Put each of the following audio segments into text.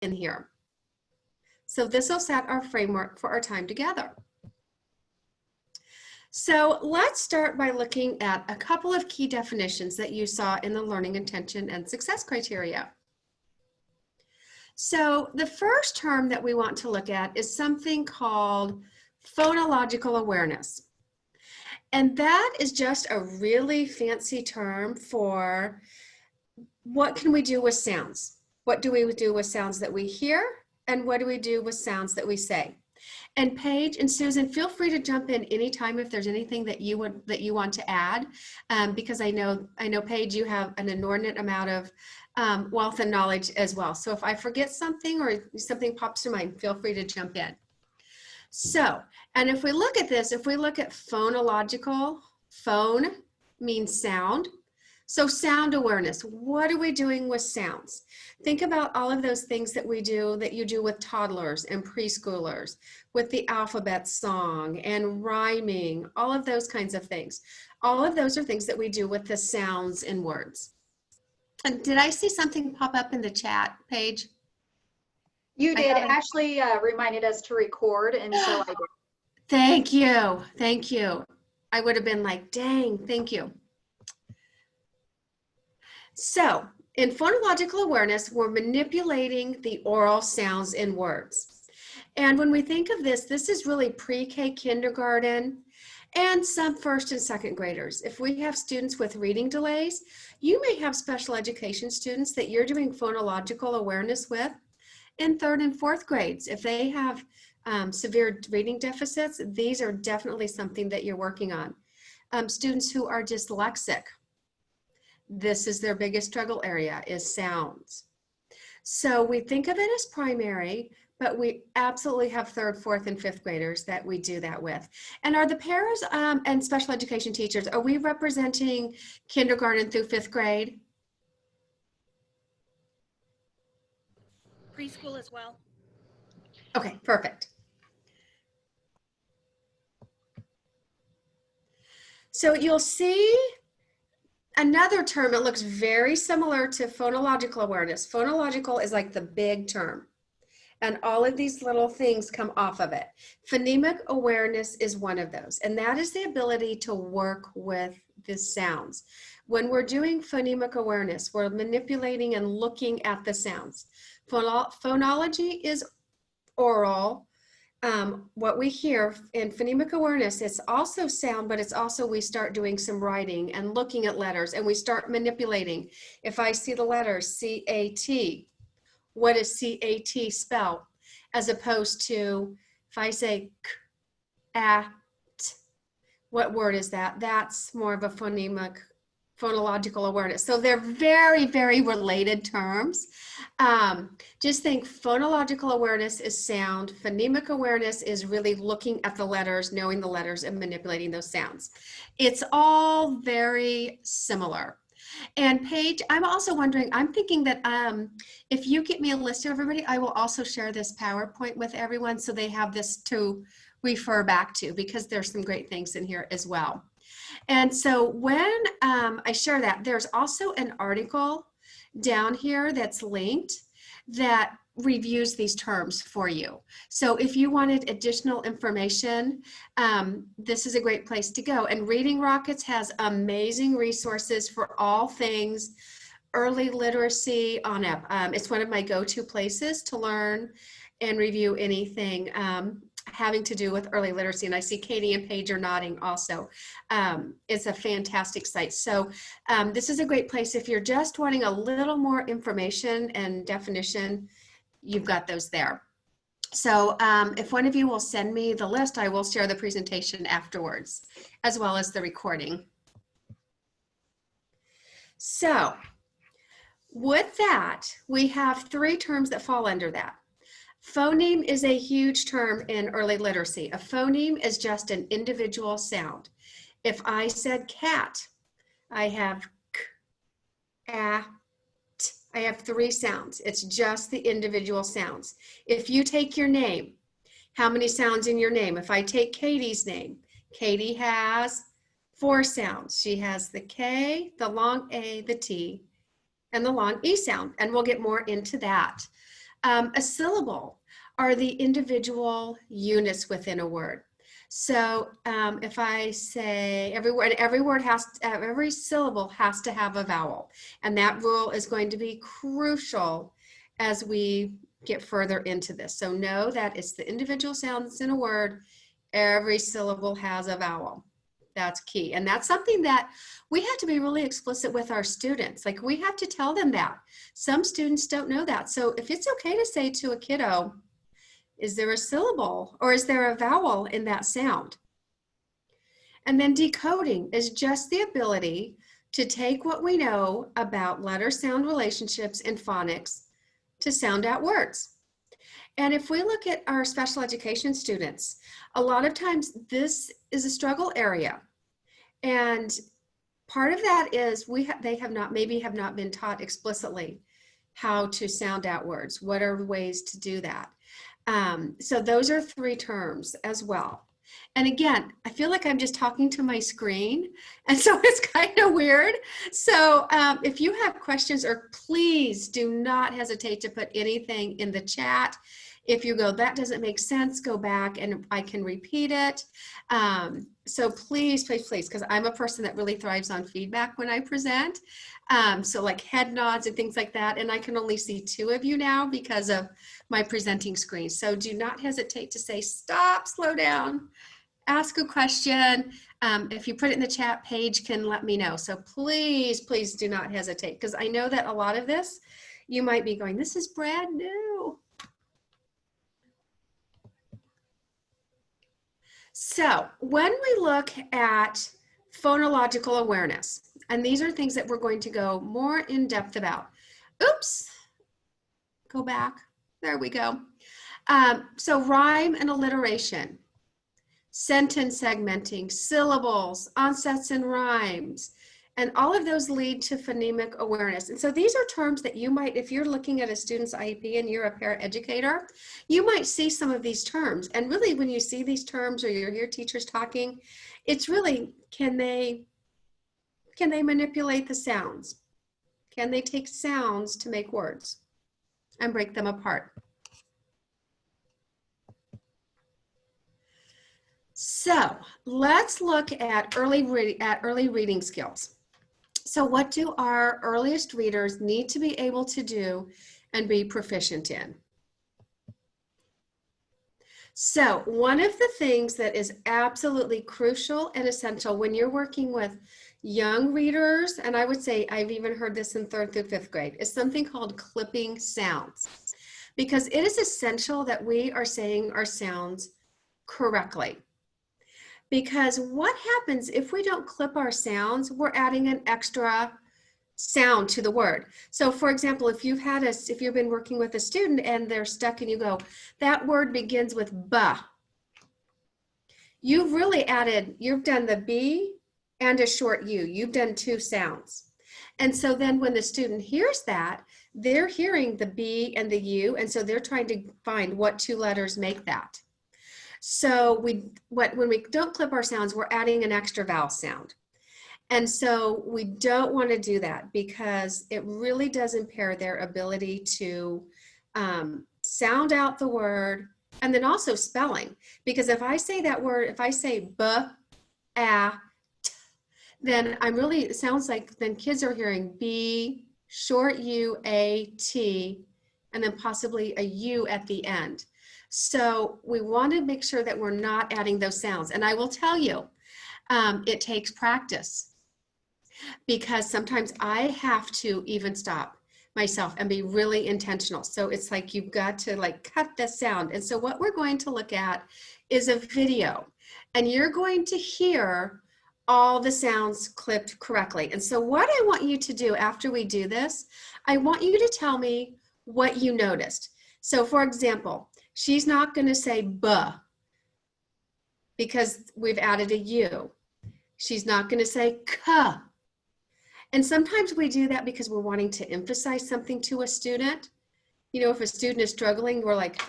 in here. So this will set our framework for our time together. So let's start by looking at a couple of key definitions that you saw in the learning intention and success criteria. So the first term that we want to look at is something called phonological awareness. And that is just a really fancy term for what can we do with sounds? What do we do with sounds that we hear? And what do we do with sounds that we say? And Paige and Susan, feel free to jump in anytime if there's anything that you want to add, because I know Paige, you have an inordinate amount of wealth and knowledge as well. So if I forget something or something pops to mind, feel free to jump in. So, and if we look at this, if we look at phonological, phone means sound. So sound awareness, what are we doing with sounds? Think about all of those things that we do, that you do with toddlers and preschoolers, with the alphabet song and rhyming, all of those kinds of things. All of those are things that we do with the sounds in words. And did I see something pop up in the chat, Paige? You did. Ashley reminded us to record, and so I did. Thank you. Thank you. I would have been like, dang, thank you. So in phonological awareness, we're manipulating the oral sounds in words. And when we think of this, this is really pre-K kindergarten and some first and second graders. If we have students with reading delays, you may have special education students that you're doing phonological awareness with in third and fourth grades. If they have severe reading deficits, these are definitely something that you're working on. Students who are dyslexic, this is their biggest struggle area, is sounds. So we think of it as primary, but we absolutely have third, fourth, and fifth graders that we do that with. And are the paras and special education teachers, are we representing kindergarten through fifth grade? Preschool as well. Okay, perfect. So you'll see another term, it looks very similar to phonological awareness. Phonological is like the big term, and all of these little things come off of it. Phonemic awareness is one of those, and that is the ability to work with the sounds. When we're doing phonemic awareness, we're manipulating and looking at the sounds. Phonology is oral. What we hear in phonemic awareness, it's also sound, but it's also we start doing some writing and looking at letters, and we start manipulating. If I see the letters C-A-T, what does C-A-T spell? As opposed to if I say k-a-t, what word is that? That's more of a phonological awareness. So they're very, very related terms. Just think phonological awareness is sound. Phonemic awareness is really looking at the letters, knowing the letters, and manipulating those sounds. It's all very similar. And Paige, I'm also wondering, I'm thinking that if you get me a list of everybody, I will also share this PowerPoint with everyone so they have this to refer back to, because there's some great things in here as well. And so when I share that, there's also an article down here that's linked that reviews these terms for you. So if you wanted additional information, this is a great place to go. And Reading Rockets has amazing resources for all things early literacy on it. It's one of my go-to places to learn and review anything having to do with early literacy. And I see Katie and Paige are nodding also. It's a fantastic site. So this is a great place if you're just wanting a little more information and definition, you've got those there. So if one of you will send me the list, I will share the presentation afterwards, as well as the recording. So with that, we have three terms that fall under that. Phoneme is a huge term in early literacy. A phoneme is just an individual sound. If I said cat, I have k, a, t. I have three sounds. It's just the individual sounds. If you take your name, how many sounds in your name? If I take Katie's name, Katie has 4 sounds. She has the K, the long A, the T, and the long E sound, and we'll get more into that A syllable are the individual units within a word. So if I say every word, every syllable has to have a vowel, and that rule is going to be crucial as we get further into this. So know that it's the individual sounds in a word. Every syllable has a vowel. That's key. And that's something that we have to be really explicit with our students. Like, we have to tell them that. Some students don't know that. So if it's okay to say to a kiddo, is there a syllable or is there a vowel in that sound? And then decoding is just the ability to take what we know about letter sound relationships in phonics to sound out words. And if we look at our special education students, a lot of times this is a struggle area. And part of that is they have not been taught explicitly how to sound out words. What are ways to do that? So those are 3 terms as well. And again, I feel like I'm just talking to my screen, and so it's kind of weird. So if you have questions, or please do not hesitate to put anything in the chat. If you go, that doesn't make sense, go back and I can repeat it. So please, please, please, because I'm a person that really thrives on feedback when I present. So like head nods and things like that. And I can only see 2 of you now because of my presenting screen. So do not hesitate to say, stop, slow down, ask a question. If you put it in the chat, Paige can let me know. So please, please do not hesitate, because I know that a lot of this, you might be going, this is brand new. So when we look at phonological awareness, and these are things that we're going to go more in depth about. Oops, go back, there we go. So rhyme and alliteration, sentence segmenting, syllables, onsets and rhymes, and all of those lead to phonemic awareness. And so these are terms that you might, if you're looking at a student's IEP and you're a paraeducator, you might see some of these terms. And really, when you see these terms or you hear teachers talking, it's really, can they manipulate the sounds? Can they take sounds to make words and break them apart? So let's look at early reading skills. So what do our earliest readers need to be able to do and be proficient in? So one of the things that is absolutely crucial and essential when you're working with young readers, and I would say I've even heard this in 3rd through 5th grade, is something called clipping sounds, because it is essential that we are saying our sounds correctly. Because what happens if we don't clip our sounds? We're adding an extra sound to the word. So for example, if you've been working with a student and they're stuck and you go, that word begins with "ba," you've done the B and a short U. You've done 2 sounds. And so then when the student hears that, they're hearing the B and the U, and so they're trying to find what 2 letters make that. So when we don't clip our sounds, we're adding an extra vowel sound. And so we don't want to do that, because it really does impair their ability to sound out the word, and then also spelling. Because if I say that word, if I say b-a-t, then it sounds like then kids are hearing B, short U-A-T, and then possibly a U at the end. So we want to make sure that we're not adding those sounds. And I will tell you, it takes practice, because sometimes I have to even stop myself and be really intentional. So it's like you've got to cut the sound. And so what we're going to look at is a video, and you're going to hear all the sounds clipped correctly. And so what I want you to do after we do this, I want you to tell me what you noticed. So for example, she's not going to say "buh" because we've added a U. She's not going to say "cuh." And sometimes we do that because we're wanting to emphasize something to a student. You know, if a student is struggling, we're like,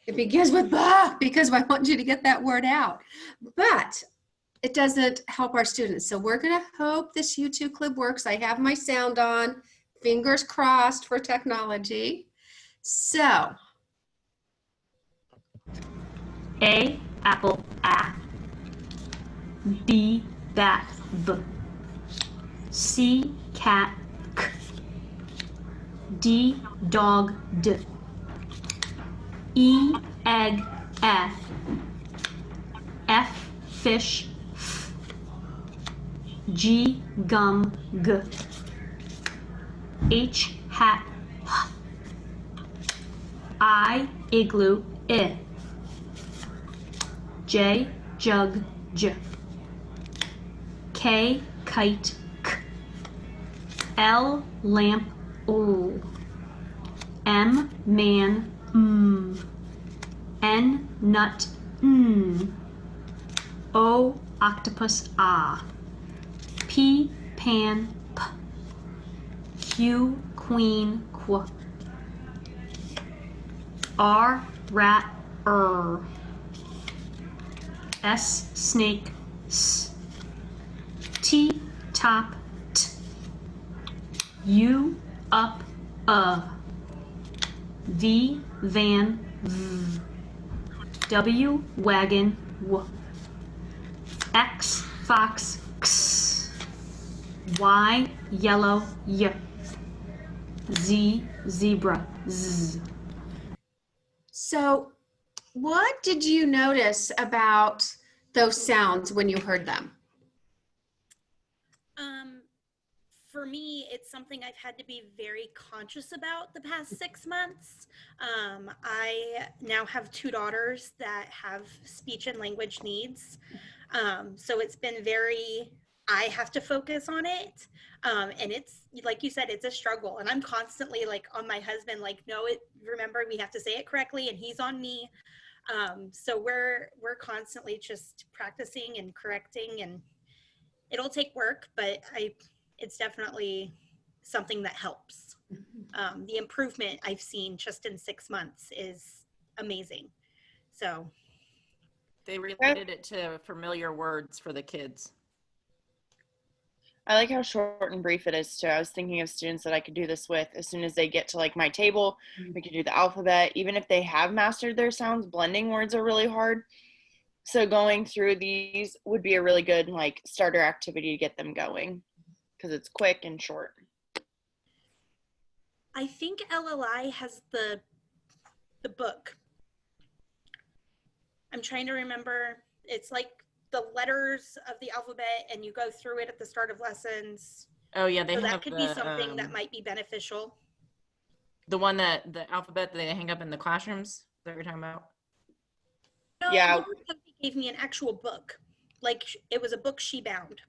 it begins with "buh" because I want you to get that word out. But it doesn't help our students. So we're going to hope this YouTube clip works. I have my sound on, fingers crossed for technology. So A, apple, A. B, bat, B. C, cat, K. D, dog, D. E, egg, E. F, fish, F. G, gum, G. H, hat, H. I, igloo, I. J, jug, J. K, kite, K. L, lamp, O. M, man, M. N, nut, N. O, octopus, ah. P, pan, P. Q, queen, qu. R, rat, S, snake, S. T, top, T. U, up, V, van, V. W, wagon, W. X, fox, X. Y, yellow, Y. Z, zebra, Z. So, what did you notice about those sounds when you heard them? Um, for me, it's something I've had to be very conscious about the past 6 months. I now have two daughters that have speech and language needs. So it's been I have to focus on it. And it's, like you said, it's a struggle. And I'm constantly like on my husband, like, no, remember, we have to say it correctly. And he's on me. So we're constantly just practicing and correcting, and it'll take work, but it's definitely something that helps. The improvement I've seen just in 6 months is amazing. So they related it to familiar words for the kids. I like how short and brief it is too. I was thinking of students that I could do this with. As soon as they get to like my table, we could do the alphabet. Even if they have mastered their sounds, blending words are really hard. So going through these would be a really good like starter activity to get them going because it's quick and short. I think LLI has the book. I'm trying to remember. It's like the letters of the alphabet, and you go through it at the start of lessons. Oh yeah, so that could be something that might be beneficial. The one that the alphabet that they hang up in the classrooms that you're talking about. No, yeah, they gave me an actual book. Like it was a book she bound.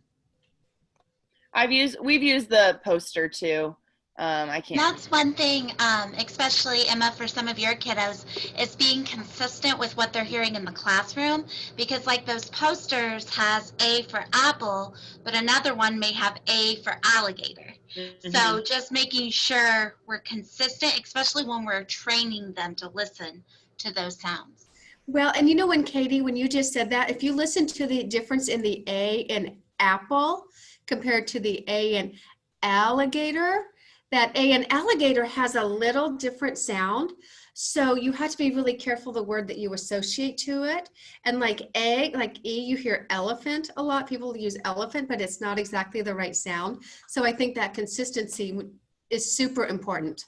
We've used the poster too. I can't. That's one thing, especially Emma, for some of your kiddos, is being consistent with what they're hearing in the classroom. Because like those posters has A for apple, but another one may have A for alligator. Mm-hmm. So just making sure we're consistent, especially when we're training them to listen to those sounds. Well, and you know, Katie, when you just said that, if you listen to the difference in the A in apple compared to the A in alligator, that A in alligator has a little different sound. So you have to be really careful the word that you associate to it. And like A, like E, you hear elephant a lot. People use elephant, but it's not exactly the right sound. So I think that consistency is super important.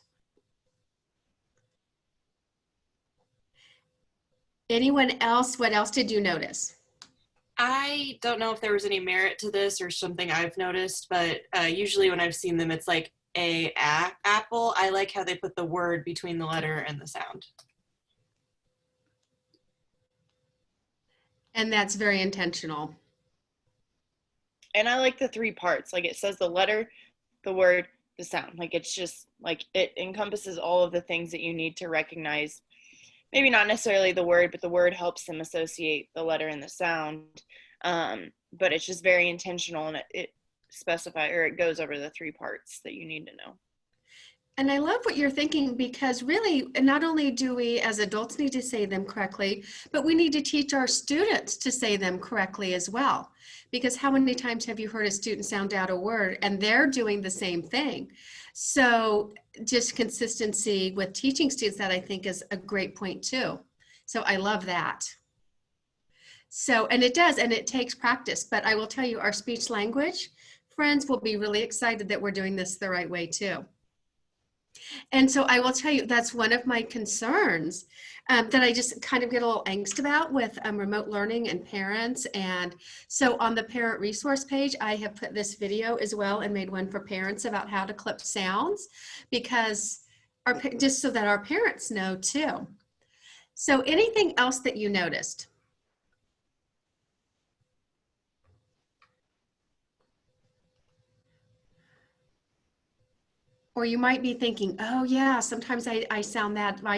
Anyone else? What else did you notice? I don't know if there was any merit to this or something I've noticed, but usually when I've seen them, it's like apple. I like how they put the word between the letter and the sound. And that's very intentional. And I like the 3 parts. Like it says the letter, the word, the sound. Like it's just like it encompasses all of the things that you need to recognize. Maybe not necessarily the word, but the word helps them associate the letter and the sound. But it's just very intentional, and it goes over the 3 parts that you need to know. And I love what you're thinking, because really, not only do we as adults need to say them correctly, but we need to teach our students to say them correctly as well. Because how many times have you heard a student sound out a word and they're doing the same thing? So just consistency with teaching students, that I think is a great point too. So I love that. So, and it does, and it takes practice, but I will tell you, our speech language friends will be really excited that we're doing this the right way too. And so I will tell you, that's one of my concerns that I just kind of get a little angst about with remote learning and parents. And so on the parent resource page, I have put this video as well and made one for parents about how to clip sounds, because just so that our parents know too. So anything else that you noticed? Or you might be thinking, oh yeah, sometimes I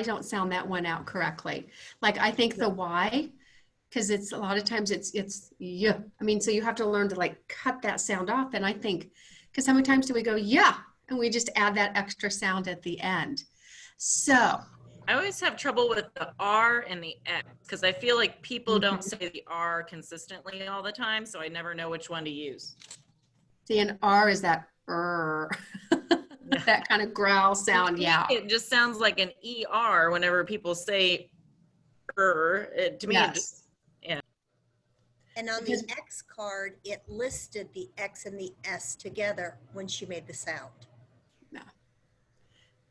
don't sound that one out correctly. Like I think the Y, because it's a lot of times it's yeah. I mean, so you have to learn to like cut that sound off. And I think, because how many times do we go, yeah, and we just add that extra sound at the end. So I always have trouble with the R and the X because I feel like people don't Mhm. say the R consistently all the time, so I never know which one to use. See, an R is that that kind of growl sound. Yeah. It just sounds like an ER whenever people say to me, it just, Yes. And on Because- the X card, it listed the X and the S together when she made the sound.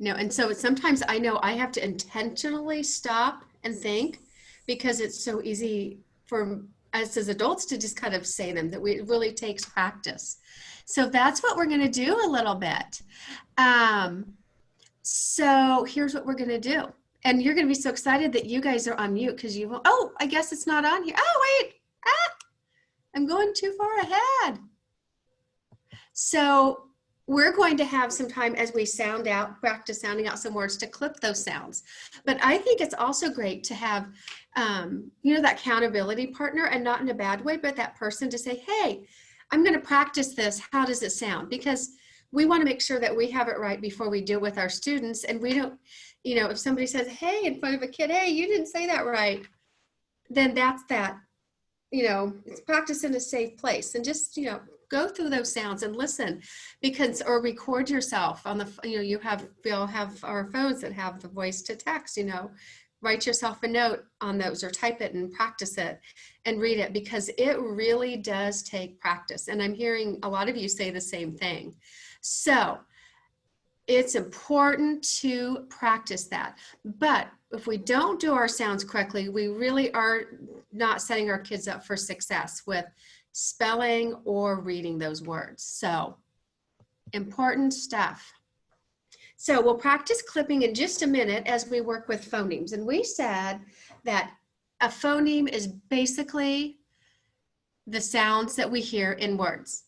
No, and so sometimes I know I have to intentionally stop and think, because it's so easy for us as adults to just kind of say them, that it really takes practice. So that's what we're going to do a little bit. So here's what we're going to do. And you're going to be so excited that you guys are on mute because you will, oh, I guess it's not on here. Oh, wait, I'm going too far ahead. So we're going to have some time as we practice sounding out some words to clip those sounds. But I think it's also great to have, that accountability partner, and not in a bad way, but that person to say, hey, I'm going to practice this. How does it sound? Because we want to make sure that we have it right before we do with our students. And we don't, if somebody says, hey, in front of a kid, hey, you didn't say that right, then that's that, it's practice in a safe place. And just, go through those sounds and listen, or record yourself on the, we'll have our phones that have the voice to text, write yourself a note on those or type it and practice it and read it, because it really does take practice. And I'm hearing a lot of you say the same thing. So it's important to practice that. But if we don't do our sounds correctly, we really are not setting our kids up for success with spelling or reading those words. So important stuff. So we'll practice clipping in just a minute as we work with phonemes. And we said that a phoneme is basically the sounds that we hear in words.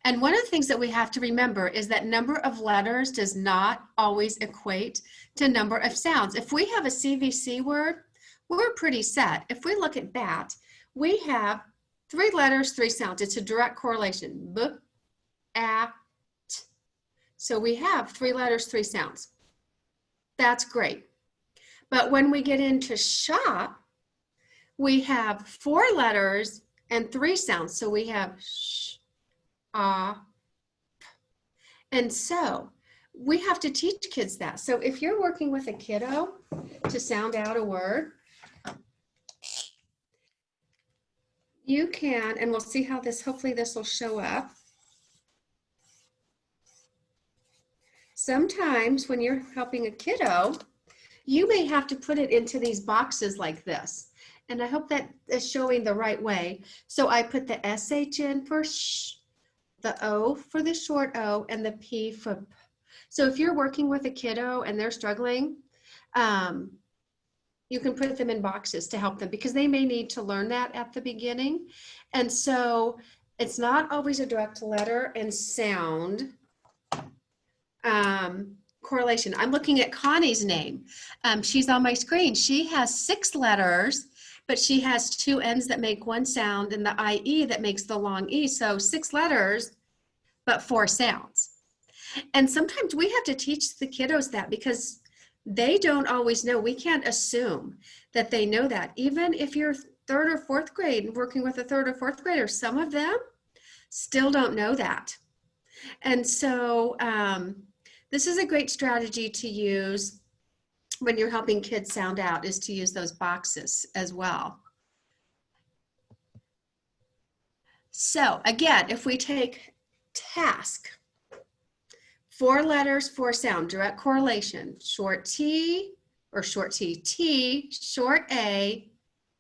And one of the things that we have to remember is that number of letters does not always equate to number of sounds. If we have a CVC word, we're pretty set. If we look at bat, we have 3 letters, 3 sounds. It's a direct correlation. B, a, t. So we have 3 letters, 3 sounds. That's great. But when we get into shop, we have 4 letters and 3 sounds. So we have sh, ah, p. And so we have to teach kids that. So if you're working with a kiddo to sound out a word, you can, and we'll see how hopefully this will show up. Sometimes when you're helping a kiddo, you may have to put it into these boxes like this. And I hope that is showing the right way. So I put the SH in for sh, the O for the short O, and the P for p. So if you're working with a kiddo and they're struggling, you can put them in boxes to help them, because they may need to learn that at the beginning. And so it's not always a direct letter and sound correlation. I'm looking at Connie's name. She's on my screen. She has 6 letters, but she has 2 N's that make one sound and the IE that makes the long E. So 6 letters, but 4 sounds. And sometimes we have to teach the kiddos that, because they don't always know. We can't assume that they know that. Even if you're 3rd or 4th grade and working with a 3rd or 4th grader, some of them still don't know that. And so this is a great strategy to use when you're helping kids sound out, is to use those boxes as well. So again, if we take task, 4 letters, 4 sound, direct correlation, short T or short T, short A,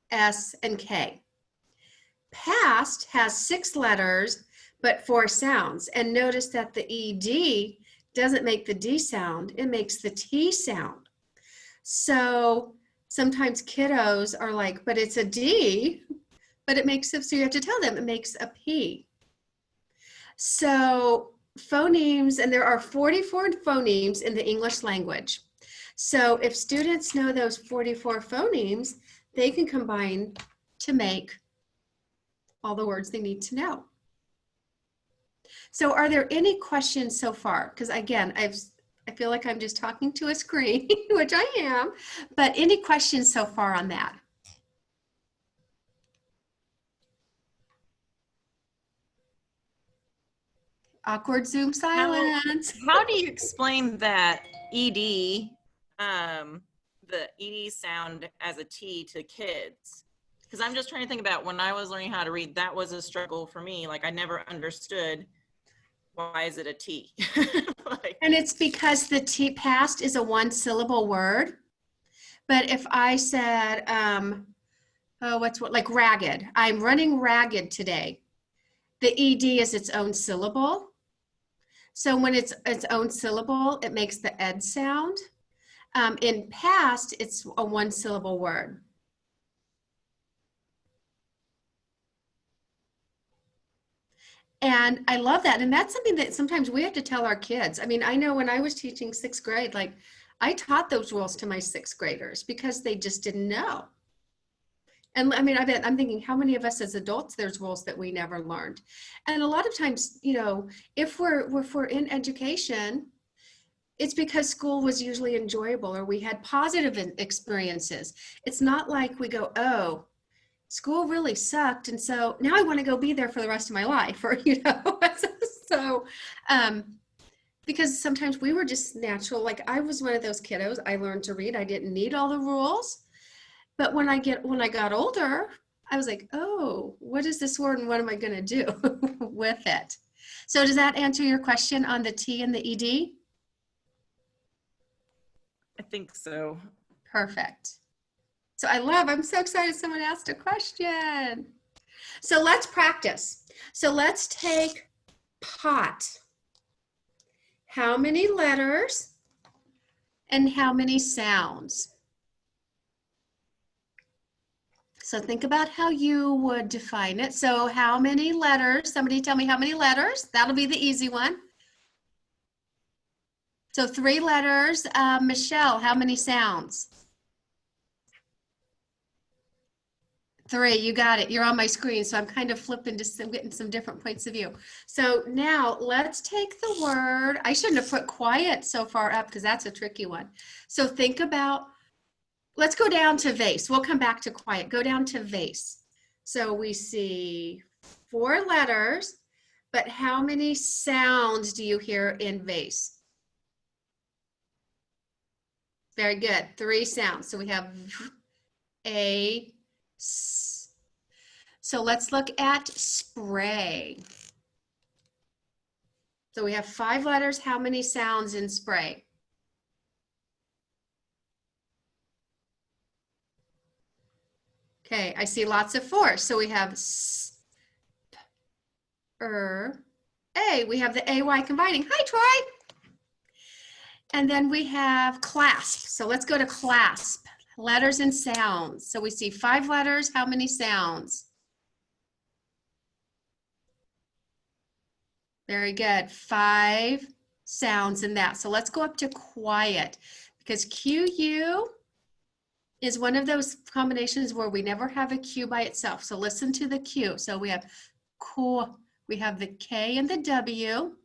S, and K. Past has 6 letters, but 4 sounds. And notice that the ED doesn't make the D sound, it makes the T sound. So sometimes kiddos are like, but it's a D, but it makes it, so you have to tell them it makes a P. So phonemes, and there are 44 phonemes in the English language. So if students know those 44 phonemes, they can combine to make all the words they need to know. So are there any questions so far? Because again, I feel like I'm just talking to a screen, which I am, but any questions so far on that? Awkward Zoom silence. How do you explain that ED, the ED sound as a T to kids? Because I'm just trying to think about when I was learning how to read, that was a struggle for me. Like I never understood, why is it a T? Like, And it's because the T past is a 1-syllable word. But if I said, like ragged, I'm running ragged today. The ED is its own syllable. So when it's its own syllable, it makes the ed sound. In past, it's a 1-syllable word. And I love that. And that's something that sometimes we have to tell our kids. I mean, I know when I was teaching 6th grade, like I taught those rules to my 6th graders because they just didn't know. And I mean, I'm thinking how many of us as adults, there's rules that we never learned. And a lot of times, you know, if we're in education, it's because school was usually enjoyable or we had positive experiences. It's not like we go, oh, school really sucked, and so now I want to go be there for the rest of my life, or you know. So because sometimes we were just natural, like I was one of those kiddos, I learned to read, I didn't need all the rules. But when I got older, I was like, oh, what is this word and what am I going to do with it? So does that answer your question on the T and the ED? I think so. Perfect. So I'm so excited someone asked a question. So let's practice. So let's take pot. How many letters and how many sounds? So think about how you would define it. So how many letters? Somebody tell me how many letters. That'll be the easy one. So 3 letters. Michelle, how many sounds? 3, you got it. You're on my screen, so I'm kind of flipping to I'm getting some different points of view. So now let's take the word. I shouldn't have put quiet so far up because that's a tricky one. So think about, let's go down to vase. We'll come back to quiet. Go down to vase. So we see 4 letters, but how many sounds do you hear in vase? Very good. 3 sounds. So we have a. So let's look at spray. So we have 5 letters. How many sounds in spray? Okay, I see lots of 4. So we have A. We have the AY combining. Hi, Troy. And then we have clasp. So let's go to clasp. Letters and sounds. So we see 5 letters. How many sounds? Very good. 5 sounds in that. So let's go up to quiet because QU is one of those combinations where we never have a Q by itself. So listen to the Q. So we have Q, we have the K and the W.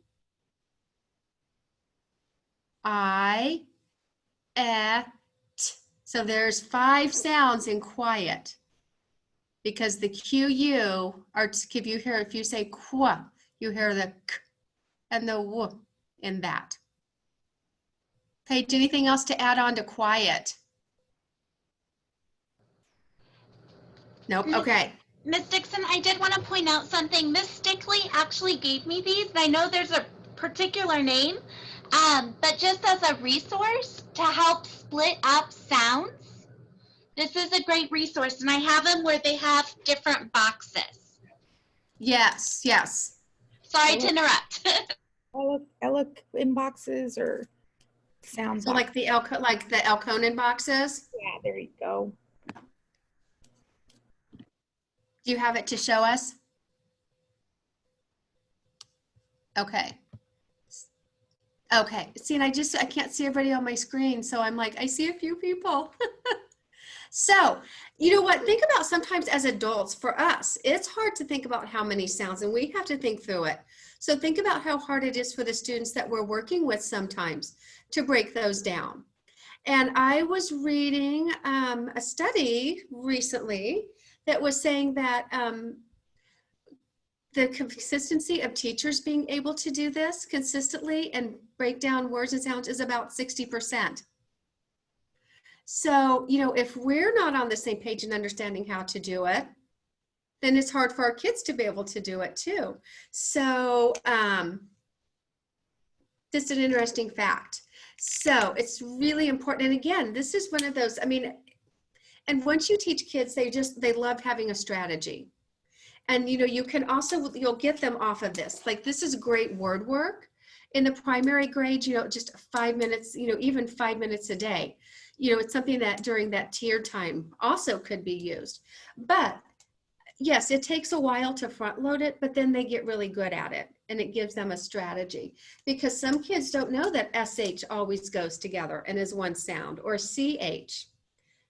I, E, T. So there's 5 sounds in quiet because the QU are to give you here, if you say qua, you hear the K and the W in that. Paige, anything else to add on to quiet? Nope, okay. Miss Dixon, I did want to point out something. Miss Stickley actually gave me these, and I know there's a particular name, but just as a resource to help split up sounds, this is a great resource, and I have them where they have different boxes. Yes, yes. Sorry to interrupt. Ella in boxes or sound So box. like the Elkonin boxes. Yeah, there you go. Do you have it to show us? Okay. Okay. See, and I can't see everybody on my screen. So I'm like, I see a few people. So, you know what? Think about sometimes as adults, for us, it's hard to think about how many sounds, and we have to think through it. So think about how hard it is for the students that we're working with sometimes to break those down. And I was reading a study recently that was saying that the consistency of teachers being able to do this consistently and break down words and sounds is about 60%. So, you know, if we're not on the same page and understanding how to do it, then it's hard for our kids to be able to do it too. So, just an interesting fact. So it's really important. And again, this is one of those, I mean, and once you teach kids, they love having a strategy. And, you know, you can also, you'll get them off of this. Like, this is great word work. In the primary grade, you know, just 5 minutes, you know, even 5 minutes a day. You know, it's something that during that tier time also could be used. But yes, it takes a while to front load it, but then they get really good at it. And it gives them a strategy. Because some kids don't know that SH always goes together and is one sound, or CH.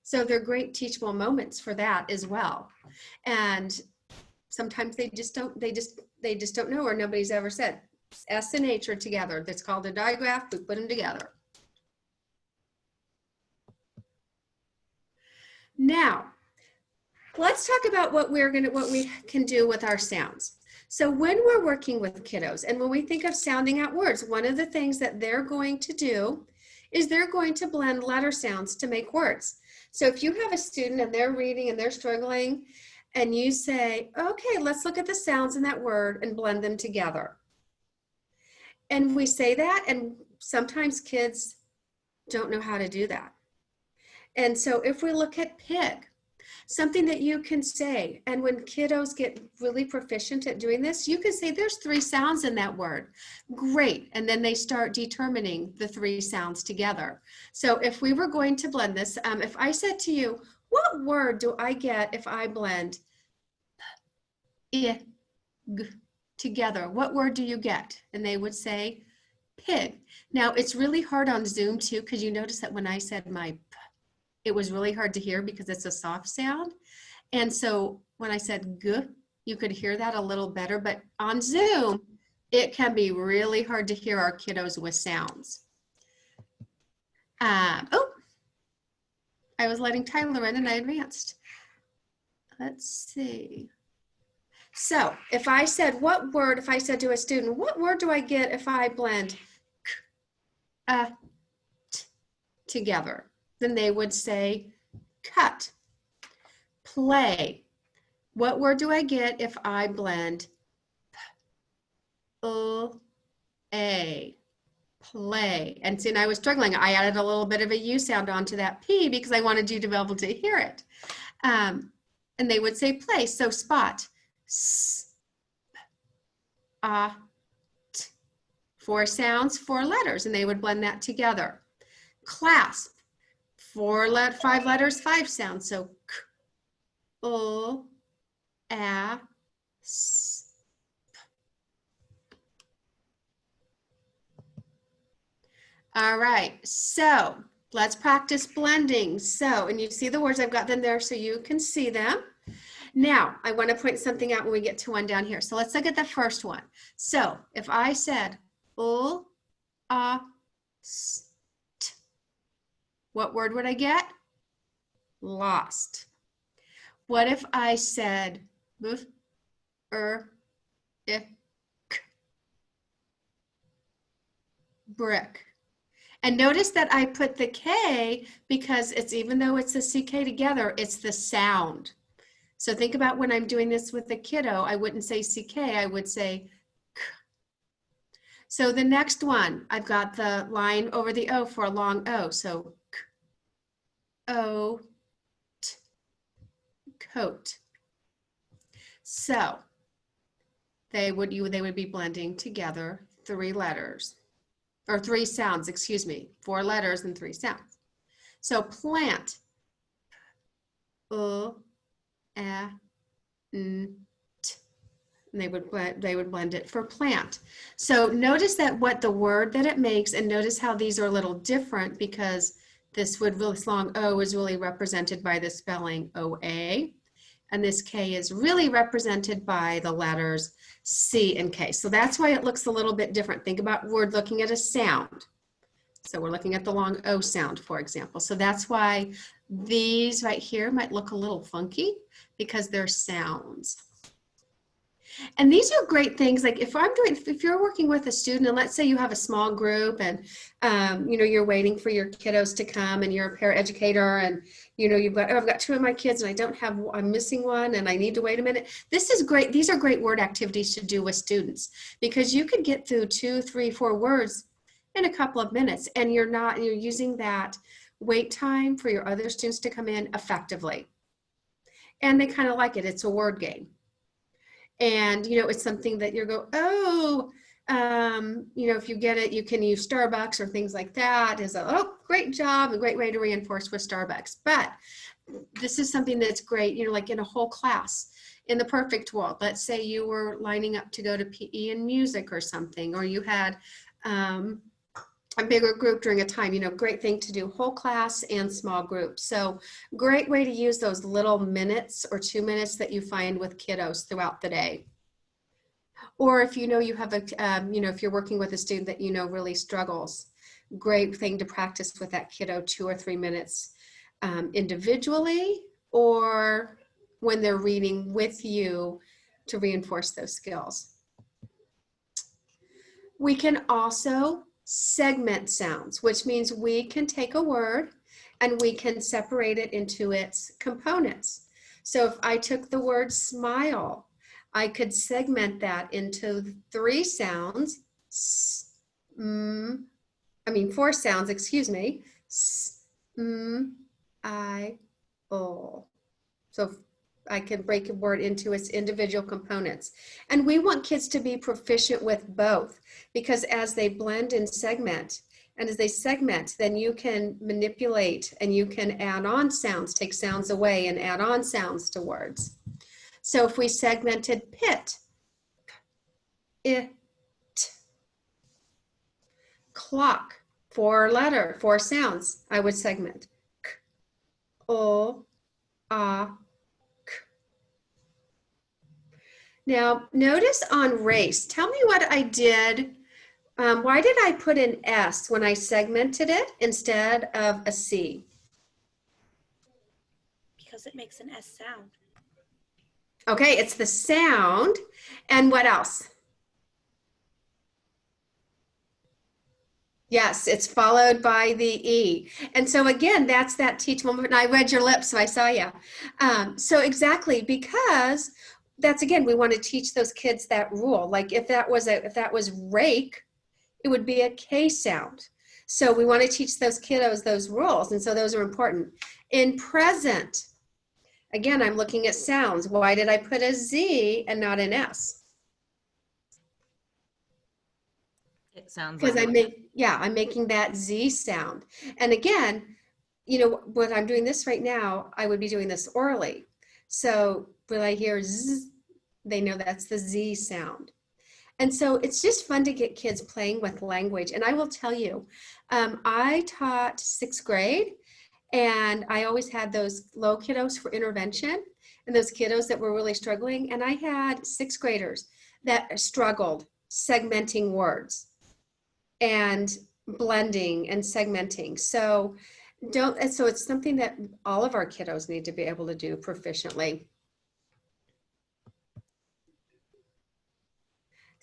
So they're great teachable moments for that as well. And sometimes they just don't know, or nobody's ever said S and H are together. That's called a digraph. We put them together. Now, let's talk about what we can do with our sounds. So when we're working with kiddos and when we think of sounding out words, one of the things that they're going to do is they're going to blend letter sounds to make words. So if you have a student and they're reading and they're struggling, and you say, okay, let's look at the sounds in that word and blend them together. And we say that, and sometimes kids don't know how to do that. And so if we look at pig, something that you can say, and when kiddos get really proficient at doing this, you can say there's 3 sounds in that word. Great. And then they start determining the 3 sounds together. So if we were going to blend this, if I said to you, what word do I get if I blend I, G together? What word do you get? And they would say pig. Now it's really hard on Zoom too, because you notice that when I said my P, it was really hard to hear because it's a soft sound. And so when I said G, you could hear that a little better, but on Zoom, it can be really hard to hear our kiddos with sounds. Oh, I was letting Tyler in and I advanced. Let's see. So if I said, if I said to a student, what word do I get if I blend k, t together? Then they would say cut. Play. What word do I get if I blend a? Play. And see, and I was struggling. I added a little bit of a U sound onto that P because I wanted you to be able to hear it. And they would say play. So spot. S, t. 4 sounds, 4 letters, and they would blend that together. Clasp. 5 letters, 5 sounds. So k, a, s. All right, so let's practice blending. So, and you see the words, I've got them there so you can see them. Now, I want to point something out when we get to one down here. So let's look at the first one. So if I said, st, what word would I get? Lost. What if I said, brick? And notice that I put the K because it's, even though it's a CK together, it's the sound. So think about when I'm doing this with a kiddo, I wouldn't say CK, I would say K. So the next one, I've got the line over the O for a long O. So K, O, T, coat. So they would be blending together 3 letters, or 3 sounds, excuse me, 4 letters and 3 sounds. So plant, N, T. And they would blend it for plant. So notice that what the word that it makes, and notice how these are a little different because this long O is really represented by the spelling OA, and this K is really represented by the letters C and K. So that's why it looks a little bit different. Think about word looking at a sound. So we're looking at the long O sound, for example. So that's why these right here might look a little funky because they're sounds. And these are great things. Like if you're working with a student, and let's say you have a small group and, you're waiting for your kiddos to come and you're a paraeducator and, I've got 2 of my kids and I'm missing one and I need to wait a minute. This is great. These are great word activities to do with students because you could get through 2, 3, 4 words in a couple of minutes and you're using that wait time for your other students to come in effectively. And they kind of like it. It's a word game. And, it's something that you go, if you get it, you can use Starbucks or things like that as great job, a great way to reinforce with Starbucks. But this is something that's great, like in a whole class. In the perfect world, let's say you were lining up to go to PE and music or something, or you had a bigger group during a time, great thing to do, whole class and small groups. So great way to use those little minutes or 2 minutes that you find with kiddos throughout the day. Or if you have if you're working with a student that really struggles, great thing to practice with that kiddo 2 or 3 minutes individually or when they're reading with you to reinforce those skills. We can also segment sounds, which means we can take a word and we can separate it into its components. So if I took the word smile, I could segment that into 3 sounds, 4 sounds, excuse me, S, M, I, O. So I can break a word into its individual components. And we want kids to be proficient with both because as they blend and segment, and as they segment, then you can manipulate and you can add on sounds, take sounds away and add on sounds to words. So if we segmented pit, it, clock, 4 sounds, I would segment. K, O, A, K. Now, notice on race, tell me what I did. Why did I put an S when I segmented it instead of a C? Because it makes an S sound. Okay, it's the sound. And what else? Yes, it's followed by the E. And so again, that's that teach moment. And I read your lips, so I saw you. So exactly, because that's again, we want to teach those kids that rule. Like if that was rake, it would be a K sound. So we want to teach those kiddos those rules. And so those are important. In present, again, I'm looking at sounds. Why did I put a Z and not an S? It sounds Because like I'm making that Z sound. And again, when I'm doing this right now, I would be doing this orally. So when I hear Z, they know that's the Z sound. And so it's just fun to get kids playing with language. And I will tell you, I taught 6th grade and I always had those low kiddos for intervention and those kiddos that were really struggling. And I had 6th graders that struggled segmenting words and blending and segmenting. So it's something that all of our kiddos need to be able to do proficiently.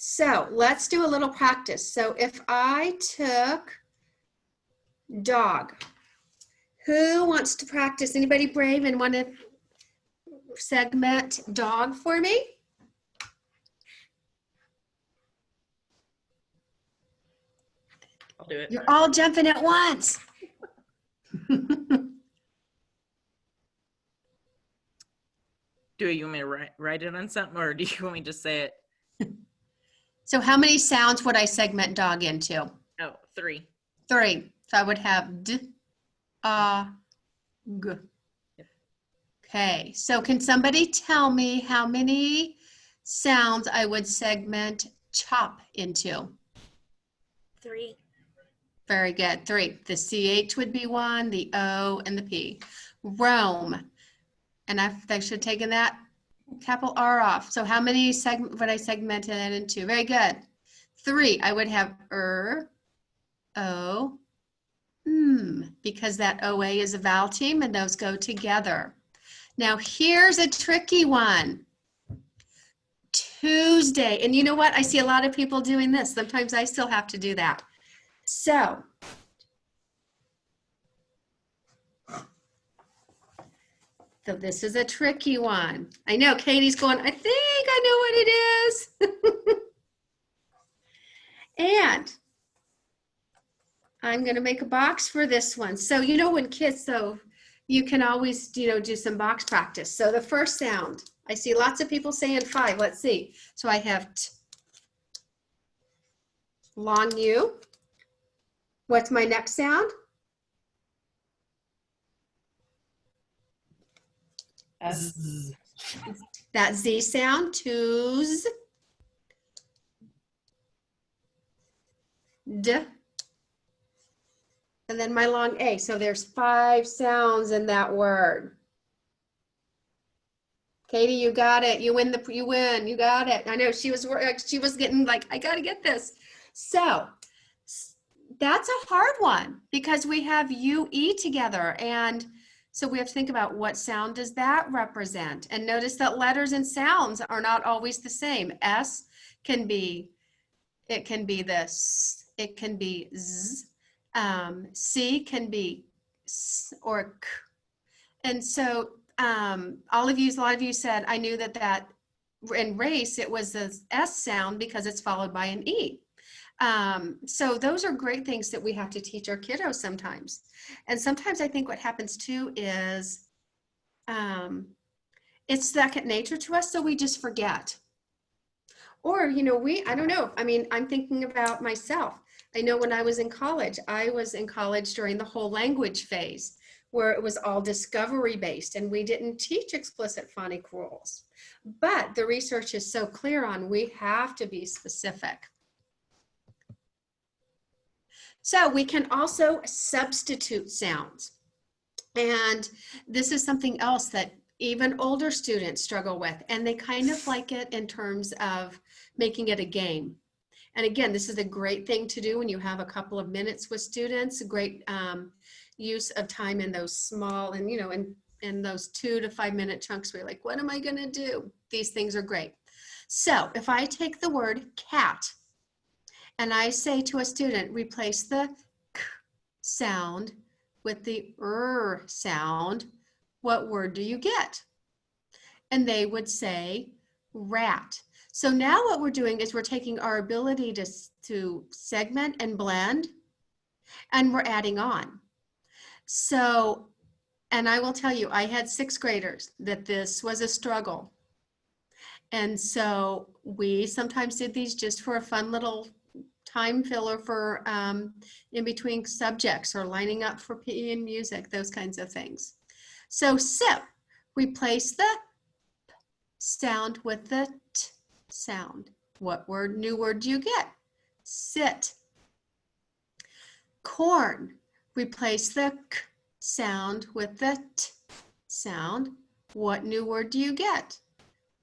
So let's do a little practice. So if I took dog, who wants to practice? Anybody brave and want to segment dog for me? I'll do it. You're all jumping at once. Do you want me to write it on something, or do you want me to just say it? So how many sounds would I segment dog into? Oh, 3. 3. So I would have d, g. Okay, so can somebody tell me how many sounds I would segment chop into? 3. Very good. 3. The CH would be 1, the O, and the P. Roam. And I should have taken that capital R off. So how many would I segment it into? Very good. 3. I would have O, because that OA is a vowel team and those go together. Now here's a tricky one. Tuesday. And you know what? I see a lot of people doing this. Sometimes I still have to do that. So this is a tricky one. I know Katie's going, I think I know what it is. And I'm going to make a box for this one. So, you know, when kids, so you can always, you know, do some box practice. So the first sound, I see lots of people saying 5. Let's see. So I have t, long U. What's my next sound? S. That Z sound, twos. D. And then my long A. So there's 5 sounds in that word. Katie, you got it. You win. You got it. I know she was getting like, I got to get this. So that's a hard one because we have UE together. And so we have to think about what sound does that represent? And notice that letters and sounds are not always the same. S can be, it can be this, it can be Z. C can be S or K. And so a lot of you said, I knew that in race, it was the S sound because it's followed by an E. So those are great things that we have to teach our kiddos sometimes. And sometimes I think what happens too is it's second nature to us, so we just forget. Or, you know, I don't know. I mean, I'm thinking about myself. I know when I was in college during the whole language phase where it was all discovery based and we didn't teach explicit phonic rules. But the research is so clear on we have to be specific. So we can also substitute sounds. And this is something else that even older students struggle with, and they kind of like it in terms of making it a game. And again, this is a great thing to do when you have a couple of minutes with students, a great use of time in those small and, you know, in those 2 to 5 minute chunks where you're like, what am I gonna do? These things are great. So if I take the word cat and I say to a student, replace the k sound with the sound, what word do you get? And they would say rat. So now what we're doing is we're taking our ability to segment and blend, and we're adding on. So, and I will tell you, I had 6th graders that this was a struggle. And so we sometimes did these just for a fun little time filler for in between subjects or lining up for PE and music, those kinds of things. So sip, replace the p sound with the t sound. What new word do you get? Sit. Corn, replace the k sound with the t sound. What new word do you get?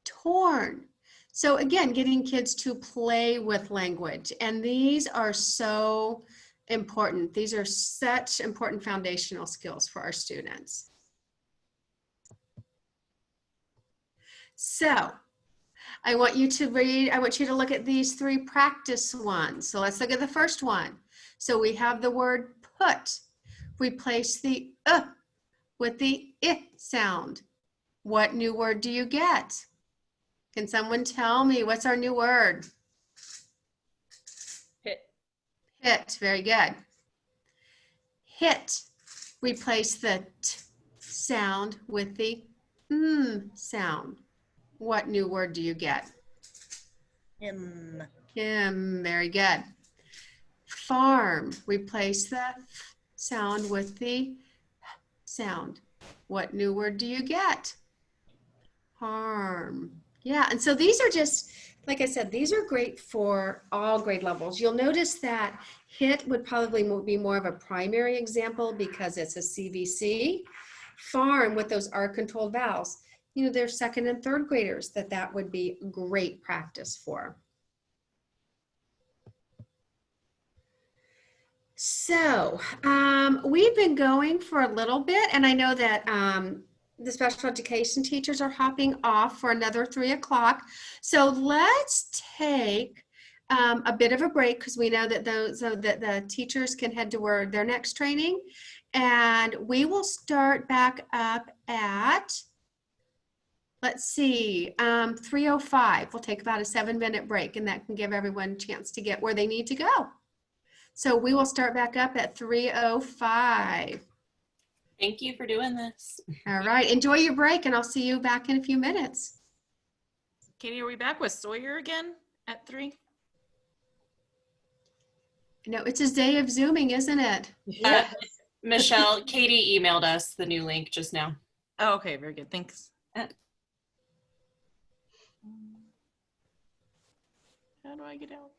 Torn. So again, getting kids to play with language. And these are so important. These are such important foundational skills for our students. So I want you to look at these 3 practice ones. So let's look at the first one. So we have the word put. Replace the with the I sound. What new word do you get? Can someone tell me what's our new word? Hit. Hit. Very good. Hit. Replace the t sound with the sound. What new word do you get? Him. Very good. Farm. Replace the sound with the sound. What new word do you get? Harm. Yeah, and so these are just, like I said, these are great for all grade levels. You'll notice that hit would probably be more of a primary example because it's a CVC. Farm with those R-controlled vowels. You know, they're second and third graders that would be great practice for. So we've been going for a little bit, and I know that the special education teachers are hopping off for another 3 o'clock. So let's take a bit of a break because we know that the teachers can head to their next training, and we will start back up at, let's see, 3:05. We'll take about a 7-minute break, and that can give everyone a chance to get where they need to go. So we will start back up at 3:05. Thank you for doing this. All right. Enjoy your break, and I'll see you back in a few minutes. Katie, are we back with Sawyer again at 3? No, it's his day of Zooming, isn't it? Yeah. Michelle, Katie emailed us the new link just now. Oh, okay. Very good. Thanks. How do I get out?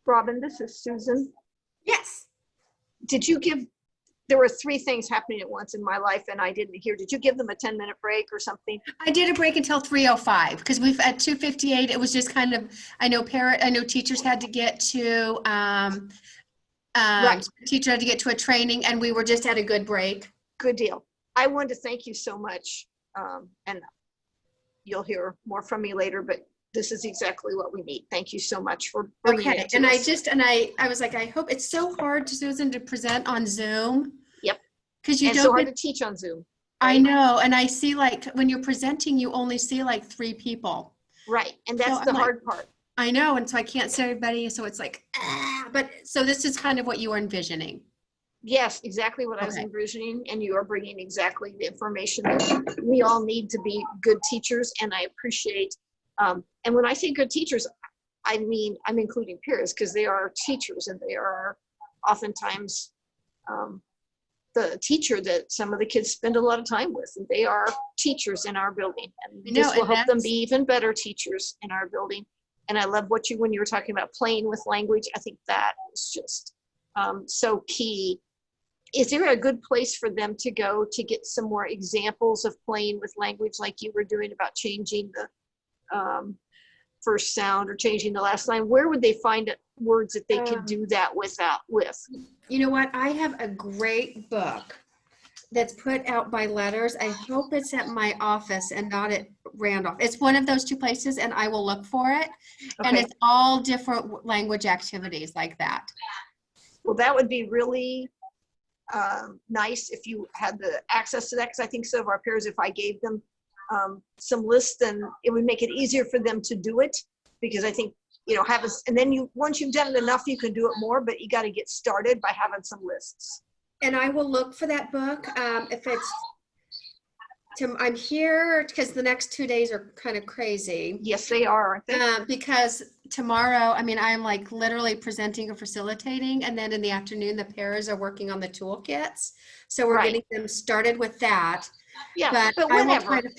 Robin, this is Susan. Yes. Did you give, there were 3 things happening at once in my life and I didn't hear. Did you give them a 10-minute break or something? I did a break until 3:05 because we've at 2:58. It was just kind of, I know teachers had to get to, Right. teacher had to get to a training, and we were just at a good break. Good deal. I wanted to thank you so much. And you'll hear more from me later, but this is exactly what we need. Thank you so much for bringing Okay. it to And us. I was like, I hope it's so hard, Susan, to present on Zoom. Yep. Because you And don't so hard get, to teach on Zoom. I know. And I see, like, when you're presenting, you only see like 3 people. Right. And that's So the I'm like, hard part. I know. And so I can't see everybody. So it's like, but so this is kind of what you were envisioning. Yes, exactly what I was Okay. envisioning. And you are bringing exactly the information that we all need to be good teachers. And I appreciate, and when I say good teachers, I mean, I'm including peers because they are teachers and they are oftentimes the teacher that some of the kids spend a lot of time with. And they are teachers in our building. And I know, this will and help them that's- be even better teachers in our building. And I love when you were talking about playing with language, I think that is just so key. Is there a good place for them to go to get some more examples of playing with language like you were doing about changing the first sound or changing the last line? Where would they find words that they could do that with? You know what? I have a great book that's put out by Letters. I hope it's at my office and not at Randolph. It's one of those two places, and I will look for it. And Okay. it's all different language activities like that. Well, that would be really nice if you had the access to that, because I think some of our peers, if I gave them some lists, then it would make it easier for them to do it, because I think, and then once you've done it enough, you can do it more, but you got to get started by having some lists. And I will look for that book. If it's, I'm here because the next 2 days are kind of crazy. Yes, they are, aren't they? Because tomorrow, I'm like literally presenting or facilitating, and then in the afternoon, the pairs are working on the toolkits. So we're Right. getting them started with that. Yeah, But I will try to,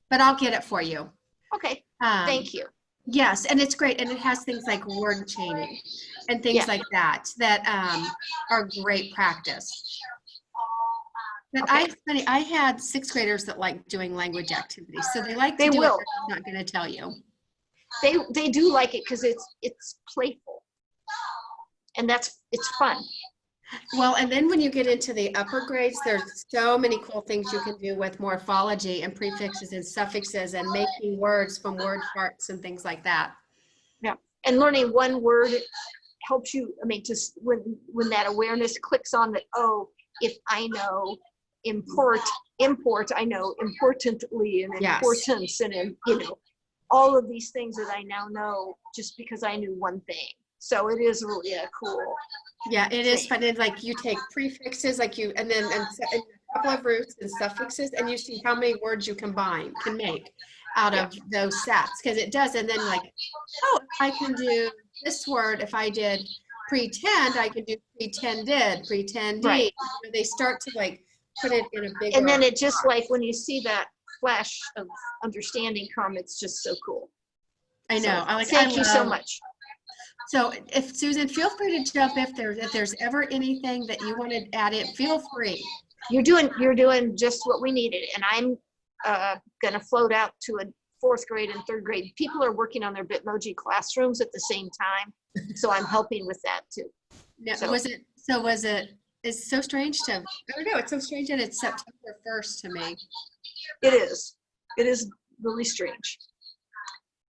but I'll get it for you. Okay, thank you. Yes, and it's great, and it has things like word chaining and things like that are great practice. But Okay. I had 6th graders that like doing language activities, so they like to They do will. it. I'm not going to tell you. They do like it because it's playful, and it's fun. Well, and then when you get into the upper grades, there's so many cool things you can do with morphology and prefixes and suffixes and making words from word parts and things like that. Yeah, and learning one word helps you. Just when that awareness clicks on that. Oh, if I know import, I know importantly and Yes. importance, and all of these things that I now know just because I knew one thing. So it is really a cool. Yeah, it is fun. And like you take prefixes, and then a couple of roots and suffixes, and you see how many words you can make out of those sets, because it does. And then I can do this word. If I did pretend, I can do pretended, pretendee. Right. They start to put it in a bigger. And then it just when you see that flash of understanding come, it's just so cool. I know. So, thank you so much. So if Susan, feel free to jump if there's ever anything that you want to add in, feel free. You're doing just what we needed, and I'm gonna float out to a 4th grade and 3rd grade. People are working on their Bitmoji classrooms at the same time, so I'm helping with that too. Now, So- it's so strange I don't know, it's so strange that it's September 1st to me. It is really strange,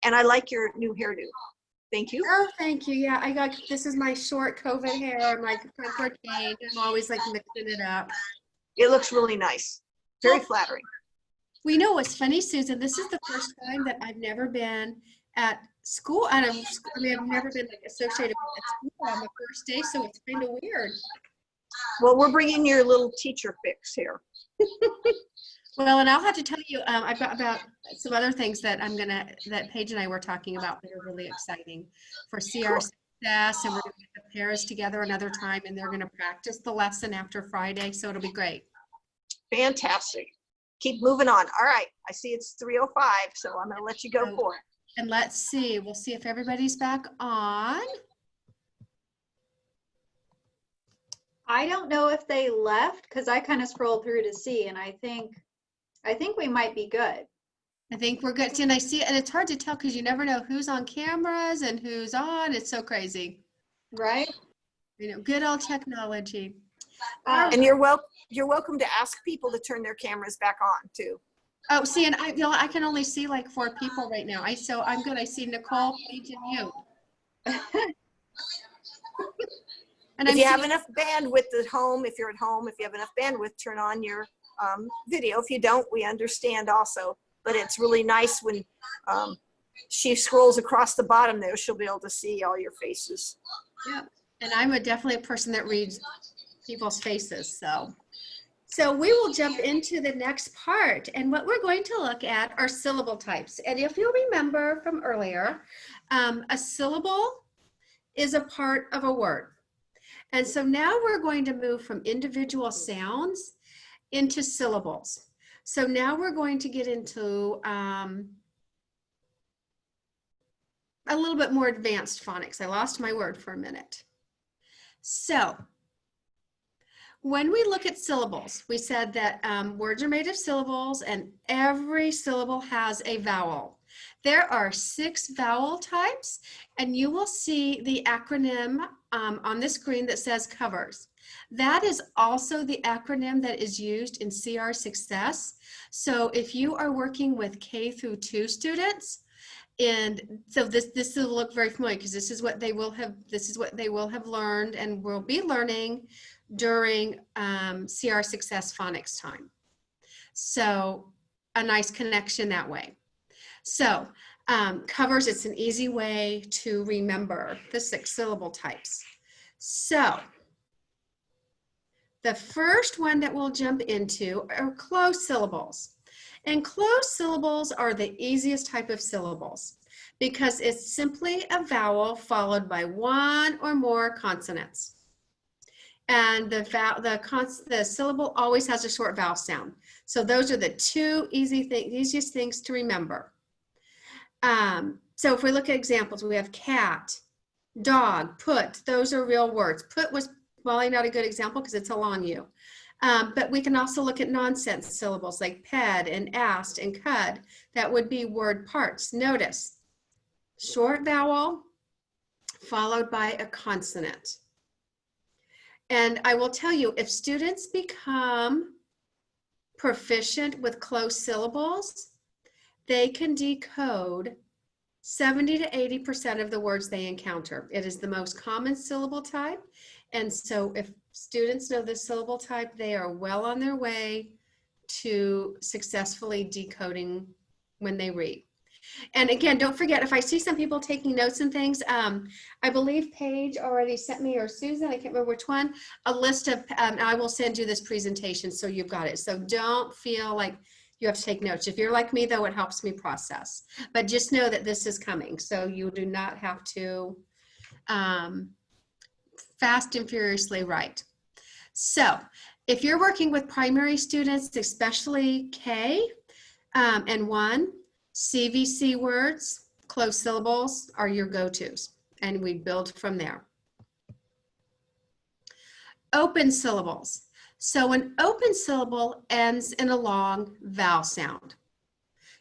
and I like your new hairdo. Thank you. Oh, thank you. Yeah, this is my short COVID hair. I'm like for change. I'm always mixing it up. It looks really nice. Very flattering. We know what's funny, Susan. This is the first time that I've never been at school. And I've never been associated with a school on the first day, so it's kind of weird. Well, we're bringing your little teacher fix here. Well, and I'll have to tell you, I've got about some other things that that Paige and I were talking about that are really exciting for CR success, and we're going to get the pairs together another time, and they're going to practice the lesson after Friday, so it'll be great. Fantastic. Keep moving on. All right, I see it's 3:05, so I'm going to let you go for it. And let's see, we'll see if everybody's back on. I don't know if they left because I kind of scrolled through to see, and I think we might be good. I think we're good. And I see, and it's hard to tell because you never know who's on cameras and who's on. It's so crazy. Right? Good old technology. And you're welcome to ask people to turn their cameras back on too. Oh, see, and I can only see 4 people right now. I'm good. I see Nicole, Paige, and you. And if you have enough bandwidth at home, if you're at home, if you have enough bandwidth, turn on your video. If you don't, we understand also. But it's really nice when she scrolls across the bottom there, she'll be able to see all your faces. Yeah, and I'm definitely a person that reads people's faces. So we will jump into the next part. And what we're going to look at are syllable types. And if you'll remember from earlier, a syllable is a part of a word. And so now we're going to move from individual sounds into syllables. So now we're going to get into a little bit more advanced phonics. I lost my word for a minute. So when we look at syllables, we said that words are made of syllables and every syllable has a vowel. There are 6 vowel types, and you will see the acronym on the screen that says covers. That is also the acronym that is used in CR Success. So if you are working with K through 2 students, and so this will look very familiar because this is what they will have learned and will be learning during CR Success phonics time. So a nice connection that way. So covers, it's an easy way to remember the 6 syllable types. So the first one that we'll jump into are closed syllables. And closed syllables are the easiest type of syllables because it's simply a vowel followed by one or more consonants. And the syllable always has a short vowel sound. So those are the 2 easiest things to remember. So if we look at examples, we have cat, dog, put. Those are real words. Put was probably not a good example because it's a long U. But we can also look at nonsense syllables like ped and asked and cud. That would be word parts. Notice, short vowel followed by a consonant. And I will tell you, if students become proficient with closed syllables, they can decode 70 to 80% of the words they encounter. It is the most common syllable type. And so if students know the syllable type, they are well on their way to successfully decoding when they read. And again, don't forget, if I see some people taking notes and things, I believe Paige already sent me, or Susan, I can't remember which one, a list of, I will send you this presentation so you've got it. So don't feel like you have to take notes. If you're like me, though, it helps me process. But just know that this is coming, so you do not have to fast and furiously write. So if you're working with primary students, especially K and 1, CVC words, closed syllables are your go-tos, and we build from there. Open syllables. So an open syllable ends in a long vowel sound.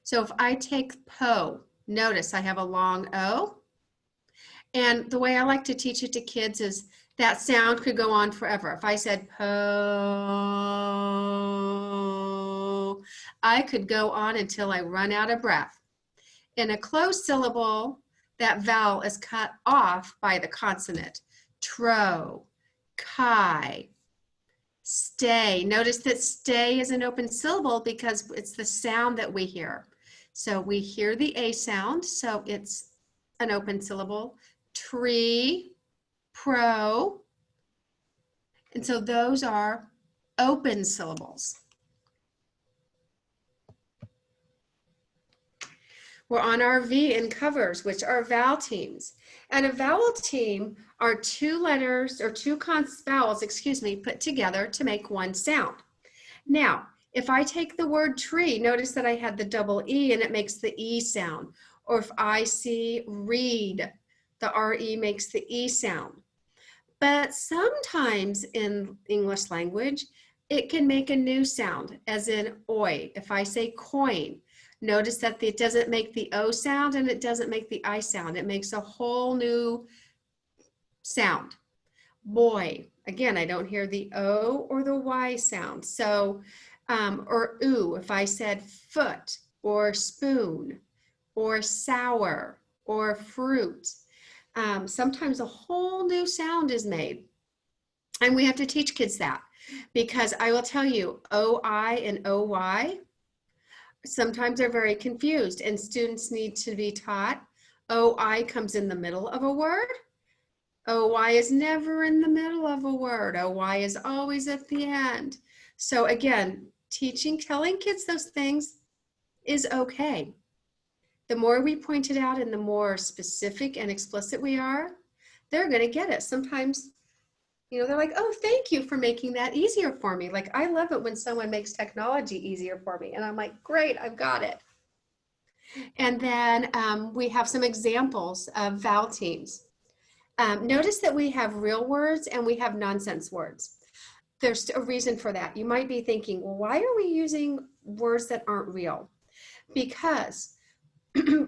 So if I take po, notice I have a long O. And the way I like to teach it to kids is that sound could go on forever. If I said po, I could go on until I run out of breath. In a closed syllable, that vowel is cut off by the consonant. Tro, chi, stay. Notice that stay is an open syllable because it's the sound that we hear. So we hear the A sound, so it's an open syllable. Tree, pro. And so those are open syllables. We're on our V in covers, which are vowel teams. And a vowel team are 2 letters or 2 vowels, put together to make one sound. Now, if I take the word tree, notice that I had the double E and it makes the E sound. Or if I see read, the RE makes the E sound. But sometimes in English language, it can make a new sound, as in oi. If I say coin, notice that it doesn't make the O sound and it doesn't make the I sound. It makes a whole new sound. Boy, again, I don't hear the O or the Y sound. So, or oo, if I said foot or spoon or sour or fruit, sometimes a whole new sound is made. And we have to teach kids that, because I will tell you, OI and OY, sometimes they're very confused, and students need to be taught OI comes in the middle of a word. OY is never in the middle of a word. OY is always at the end. So again, telling kids those things is okay. The more we point it out and the more specific and explicit we are, they're going to get it. Sometimes, they're like, oh, thank you for making that easier for me. Like, I love it when someone makes technology easier for me. And I'm like, great, I've got it. And then we have some examples of vowel teams. Notice that we have real words and we have nonsense words. There's a reason for that. You might be thinking, well, why are we using words that aren't real? Because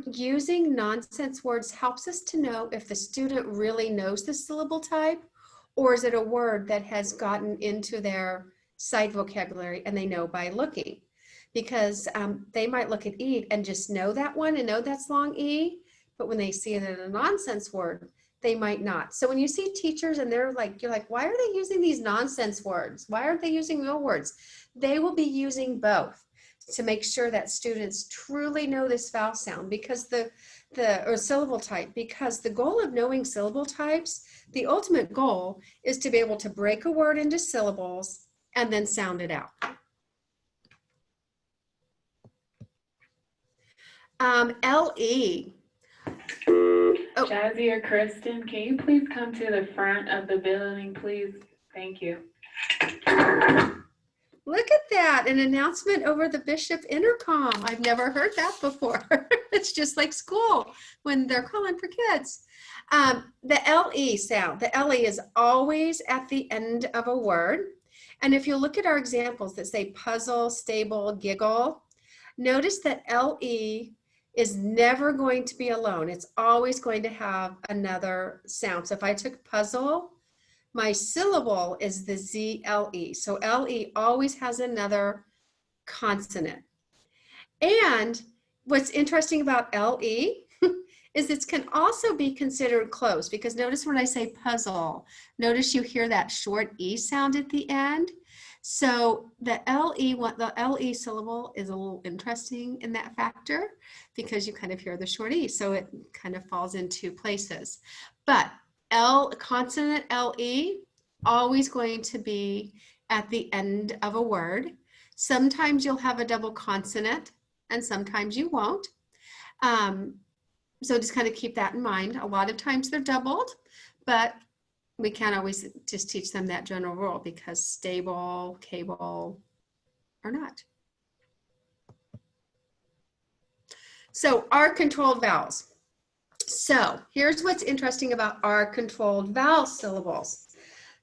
using nonsense words helps us to know if the student really knows the syllable type Or is it a word that has gotten into their sight vocabulary and they know by looking? Because they might look at E and just know that one and know that's long E, but when they see it in a nonsense word, they might not. So when you see teachers and they're like, you're like, why are they using these nonsense words? Why aren't they using real words? They will be using both to make sure that students truly know this vowel sound, because or syllable type, because the goal of knowing syllable types, the ultimate goal is to be able to break a word into syllables and then sound it out. LE. Oh. Jazzy or Kristen, can you please come to the front of the building, please? Thank you. Look at that, an announcement over the Bishop intercom. I've never heard that before. It's just like school when they're calling for kids. The LE sound, the LE is always at the end of a word. And if you look at our examples that say puzzle, stable, giggle, notice that LE is never going to be alone. It's always going to have another sound. So if I took puzzle, my syllable is the ZLE. So LE always has another consonant. And what's interesting about LE is it can also be considered closed, because notice when I say puzzle, notice you hear that short E sound at the end. So the LE syllable is a little interesting in that factor, because you kind of hear the short E. So it kind of falls in two places. But consonant LE, always going to be at the end of a word. Sometimes you'll have a double consonant and sometimes you won't. So just kind of keep that in mind. A lot of times they're doubled, but we can't always just teach them that general rule, because stable, cable, or not. So R controlled vowels. So here's what's interesting about R controlled vowel syllables.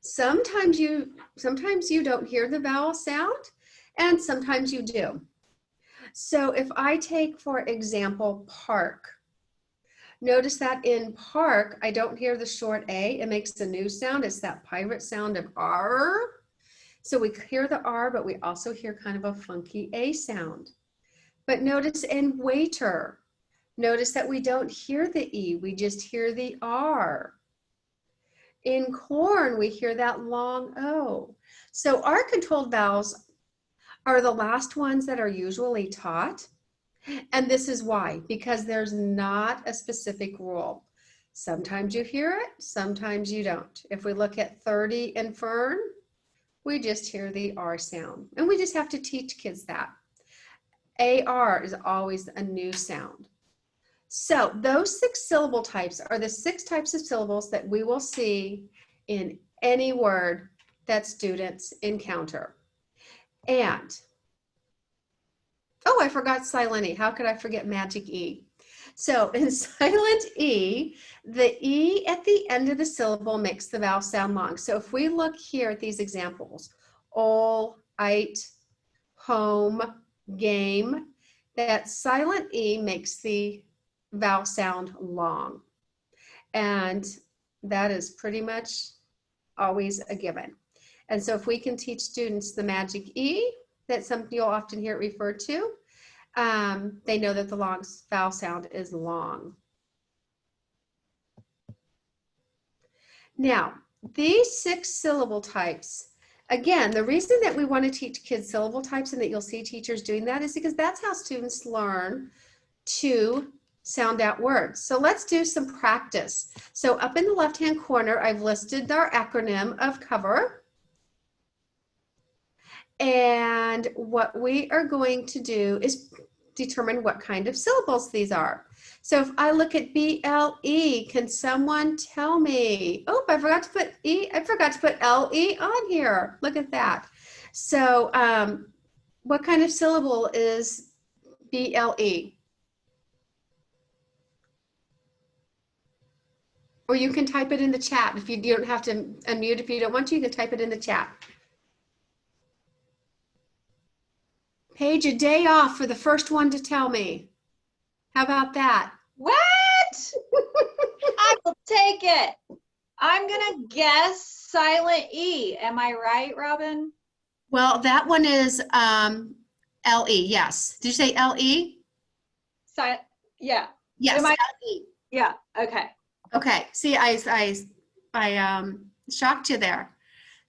Sometimes you don't hear the vowel sound, and sometimes you do. So if I take, for example, park, notice that in park, I don't hear the short A. It makes a new sound. It's that pirate sound of R. So we hear the R, but we also hear kind of a funky A sound. But notice in waiter, notice that we don't hear the E, we just hear the R. In corn, we hear that long O. So R controlled vowels are the last ones that are usually taught. And this is why, because there's not a specific rule. Sometimes you hear it, sometimes you don't. If we look at 30 and fern, we just hear the R sound. And we just have to teach kids that. AR is always a new sound. So those 6 syllable types are the 6 types of syllables that we will see in any word that students encounter. And, oh, I forgot silent E. How could I forget magic E? So in silent E, the E at the end of the syllable makes the vowel sound long. So if we look here at these examples, all, it, home, game, that silent E makes the vowel sound long. And that is pretty much always a given. And so if we can teach students the magic E, that's something you'll often hear it referred to, they know that the long vowel sound is long. Now, these 6 syllable types, again, the reason that we want to teach kids syllable types and that you'll see teachers doing that is because that's how students learn to sound out words. So let's do some practice. So up in the left-hand corner, I've listed our acronym of COVER. And what we are going to do is determine what kind of syllables these are. So if I look at BLE, can someone tell me? Oh, I forgot to put E. I forgot to put LE on here. Look at that. So what kind of syllable is BLE? Or you can type it in the chat. If you don't have to unmute if you don't want to, you can type it in the chat. Paige, a day off for the first one to tell me. How about that? What? I will take it. I'm gonna guess silent E. Am I right, Robin? Well, that one is LE, yes. Did you say LE? Yeah. Yes, Am I? LE. Yeah. Okay. Okay, see, I shocked you there.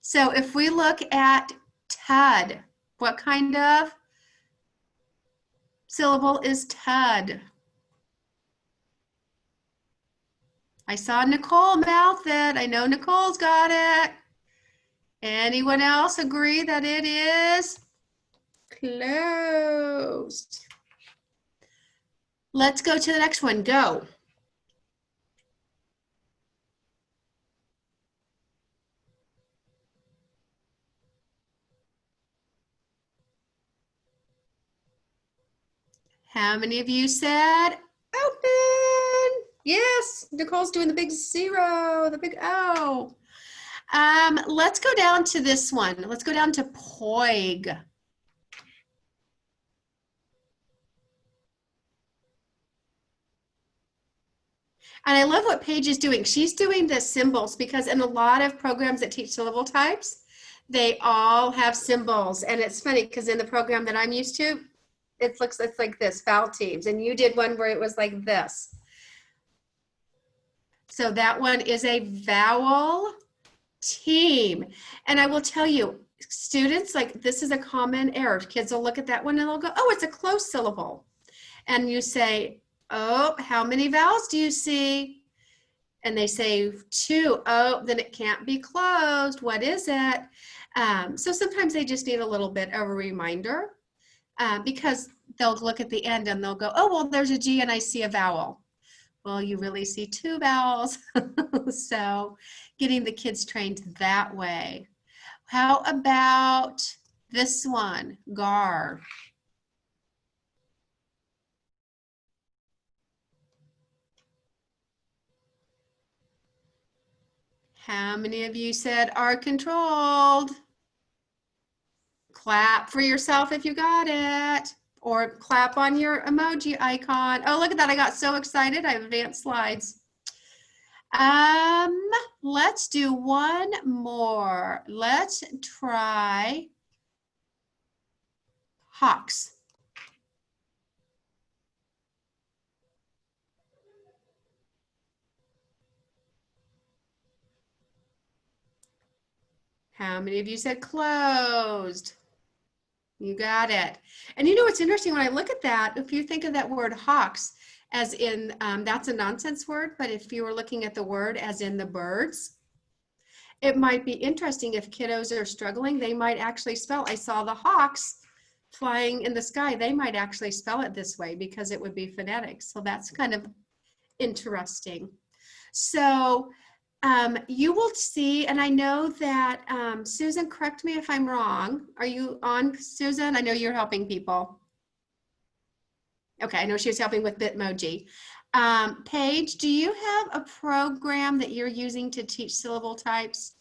So if we look at tud, what kind of syllable is tud? I saw Nicole mouth it. I know Nicole's got it. Anyone else agree that it is closed? Let's go to the next one. Go. How many of you said open? Yes, Nicole's doing the big zero, the big O. Let's go down to this one. Let's go down to poig. And I love what Paige is doing. She's doing the symbols because in a lot of programs that teach syllable types, they all have symbols. And it's funny because in the program that I'm used to, it's like this, vowel teams. And you did one where it was like this. So that one is a vowel team. And I will tell you, students, like this is a common error. Kids will look at that one and they'll go, oh, it's a closed syllable. And you say, oh, how many vowels do you see? And they say 2. Oh, then it can't be closed. What is it? So sometimes they just need a little bit of a reminder because they'll look at the end and they'll go, oh, well, there's a G and I see a vowel. Well, you really see 2 vowels. So getting the kids trained that way. How about this one, gar? How many of you said are controlled? Clap for yourself if you got it. Or clap on your emoji icon. Oh, look at that. I got so excited. I have advanced slides. Let's do one more. Let's try hawks. How many of you said closed? You got it. And you know what's interesting when I look at that, if you think of that word hawks as in, that's a nonsense word, but if you were looking at the word as in the birds, it might be interesting if kiddos are struggling, they might actually spell, I saw the hawks flying in the sky, they might actually spell it this way because it would be phonetics. So that's kind of interesting. So you will see, and I know that Susan, correct me if I'm wrong. Are you on, Susan? I know you're helping people. Okay, I know she was helping with Bitmoji. Paige, do you have a program that you're using to teach syllable types?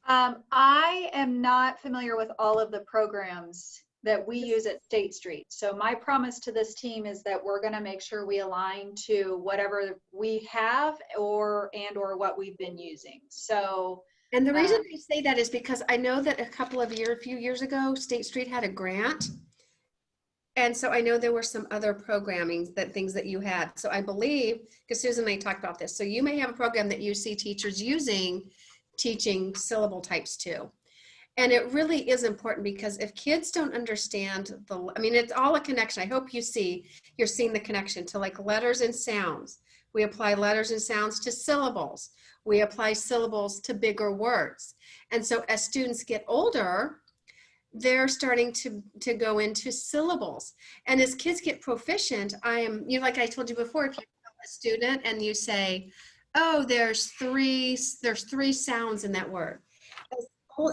I am not familiar with all of the programs that we use at State Street. So my promise to this team is that we're going to make sure we align to whatever we have or what we've been using. So, and the reason I say that is because I know that a few years ago, State Street had a grant. And so I know there were some other programming things that you had. So I believe, because Susan and I talked about this, so you may have a program that you see teachers using teaching syllable types too. And it really is important because if kids don't understand it's all a connection. I hope you're seeing the connection to like letters and sounds. We apply letters and sounds to syllables. We apply syllables to bigger words. And so as students get older, they're starting to go into syllables. And as kids get proficient, like I told you before, if you tell a student and you say, oh, there's three sounds in that word.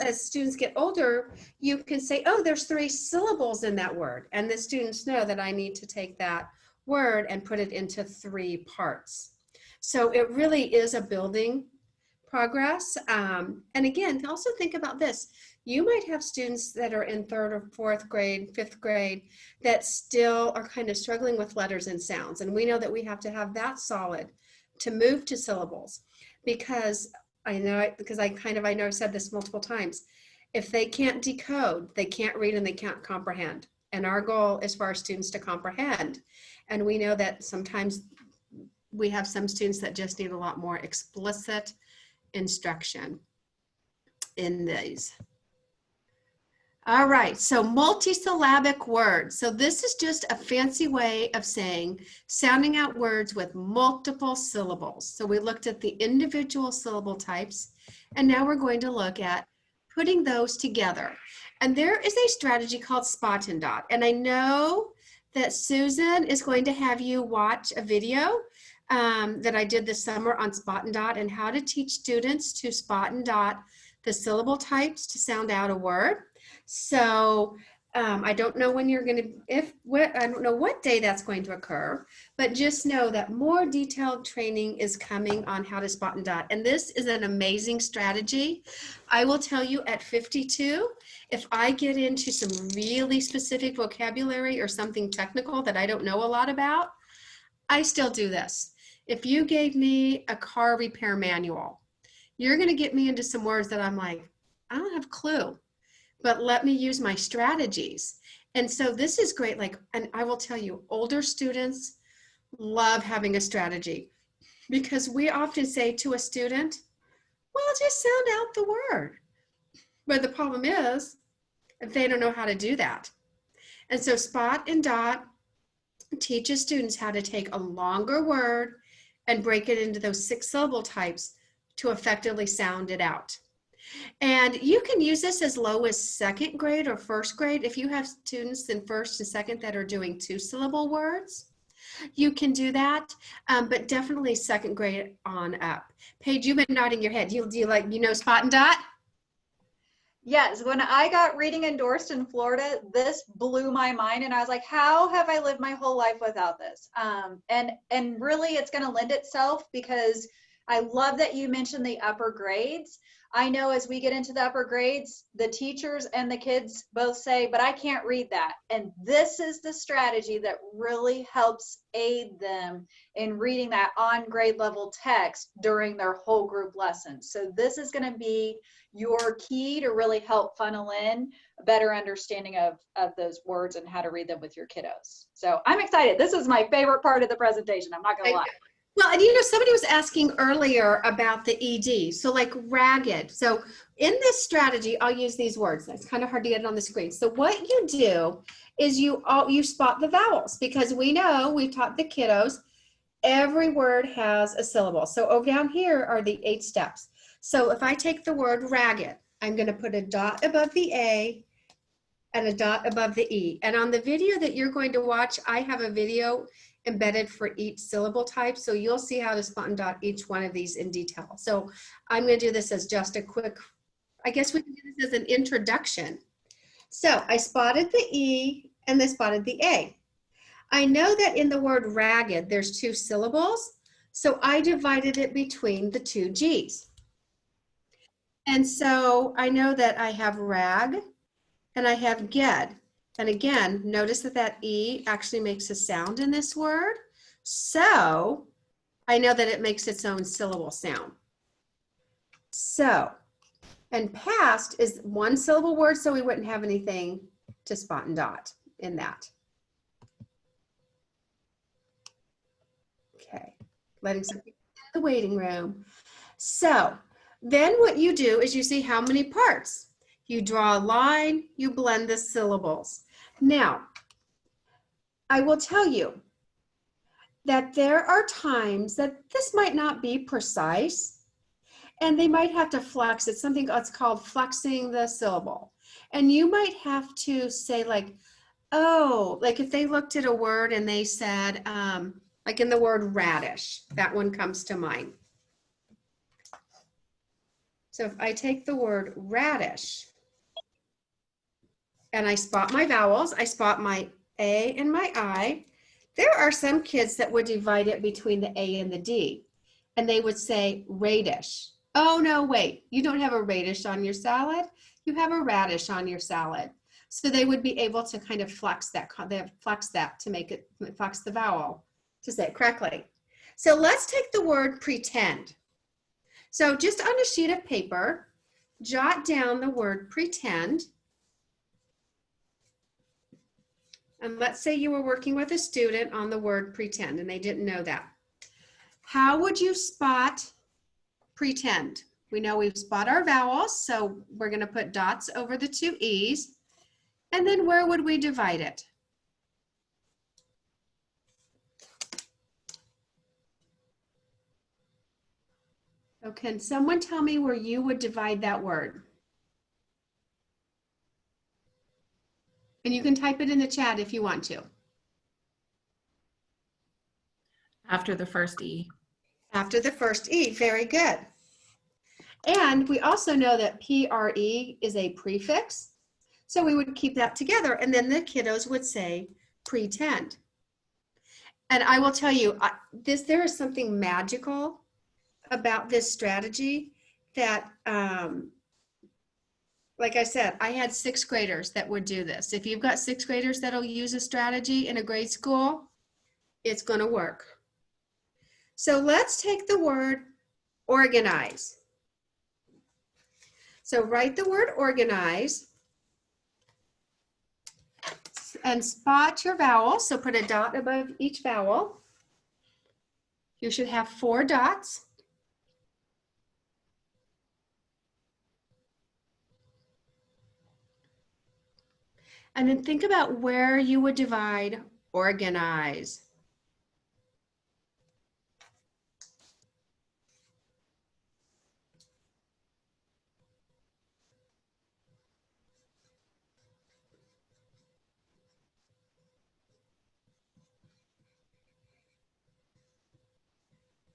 As students get older, you can say, oh, there's 3 syllables in that word. And the students know that I need to take that word and put it into 3 parts. So it really is a building progress. And again, also think about this. You might have students that are in 3rd or 4th grade, 5th grade, that still are kind of struggling with letters and sounds. And we know that we have to have that solid to move to syllables, because I know I've said this multiple times. If they can't decode, they can't read and they can't comprehend. And our goal is for our students to comprehend. And we know that sometimes we have some students that just need a lot more explicit instruction in these. All right, so multisyllabic words. So this is just a fancy way of saying sounding out words with multiple syllables. So we looked at the individual syllable types, and now we're going to look at putting those together. And there is a strategy called Spot and Dot. And I know that Susan is going to have you watch a video that I did this summer on Spot and Dot and how to teach students to spot and dot the syllable types to sound out a word. So I don't know when you're going to, I don't know what day that's going to occur, but just know that more detailed training is coming on how to spot and dot. And this is an amazing strategy. I will tell you at 52, if I get into some really specific vocabulary or something technical that I don't know a lot about, I still do this. If you gave me a car repair manual, you're going to get me into some words that I'm like, I don't have a clue, but let me use my strategies. And so this is great. Like, and I will tell you, older students love having a strategy, because we often say to a student, well, just sound out the word. But the problem is, they don't know how to do that. And so Spot and Dot teaches students how to take a longer word and break it into those 6 syllable types to effectively sound it out. And you can use this as low as 2nd grade or 1st grade. If you have students in 1st and 2nd that are doing 2 syllable words, you can do that, but definitely 2nd grade on up. Paige, you've been nodding your head. Do you like, Spot and Dot? Yes, when I got reading endorsed in Florida, this blew my mind, and I was like, how have I lived my whole life without this? And really it's going to lend itself, because I love that you mentioned the upper grades. I know as we get into the upper grades, the teachers and the kids both say, but I can't read that. And this is the strategy that really helps aid them in reading that on grade level text during their whole group lessons. So this is going to be your key to really help funnel in a better understanding of those words and how to read them with your kiddos. So I'm excited. This is my favorite part of the presentation. I'm not going to lie. Well, and somebody was asking earlier about the ED. So like ragged. So in this strategy, I'll use these words. It's kind of hard to get it on the screen. So what you do is you spot the vowels, because we know, we've taught the kiddos, every word has a syllable. So over down here are the 8 steps. So if I take the word ragged, I'm going to put a dot above the A and a dot above the E. And on the video that you're going to watch, I have a video embedded for each syllable type. So you'll see how to spot and dot each one of these in detail. So I'm going to do this as just a quick, I guess we can do this as an introduction. So I spotted the E and I spotted the A. I know that in the word ragged, there's 2 syllables. So I divided it between the 2 G's. And so I know that I have rag and I have ged. And again, notice that E actually makes a sound in this word. So I know that it makes its own syllable sound. So, and past is 1 syllable word, so we wouldn't have anything to spot and dot in that. Okay, letting some people in the waiting room. So then what you do is you see how many parts. You draw a line, you blend the syllables. Now, I will tell you that there are times that this might not be precise, and they might have to flex. It's something that's called flexing the syllable. And you might have to say like, oh, like if they looked at a word and they said, like in the word radish, that one comes to mind. So if I take the word radish and I spot my vowels, I spot my A and my I, there are some kids that would divide it between the A and the D, and they would say radish. Oh no, wait, you don't have a radish on your salad, you have a radish on your salad. So they would be able to kind of flex that to make it, flex the vowel to say it correctly. So let's take the word pretend. So just on a sheet of paper, jot down the word pretend. And let's say you were working with a student on the word pretend and they didn't know that. How would you spot pretend? We know we spot our vowels, so we're going to put dots over the two E's. And then where would we divide it? So can someone tell me where you would divide that word? And you can type it in the chat if you want to. After the first E. After the first E, very good. And we also know that PRE is a prefix. So we would keep that together and then the kiddos would say pretend. And I will tell you, there is something magical about this strategy that, like I said, I had 6th graders that would do this. If you've got 6th graders that'll use a strategy in a grade school, it's going to work. So let's take the word organize. So write the word organize and spot your vowel. So put a dot above each vowel. You should have 4 dots. And then think about where you would divide organize.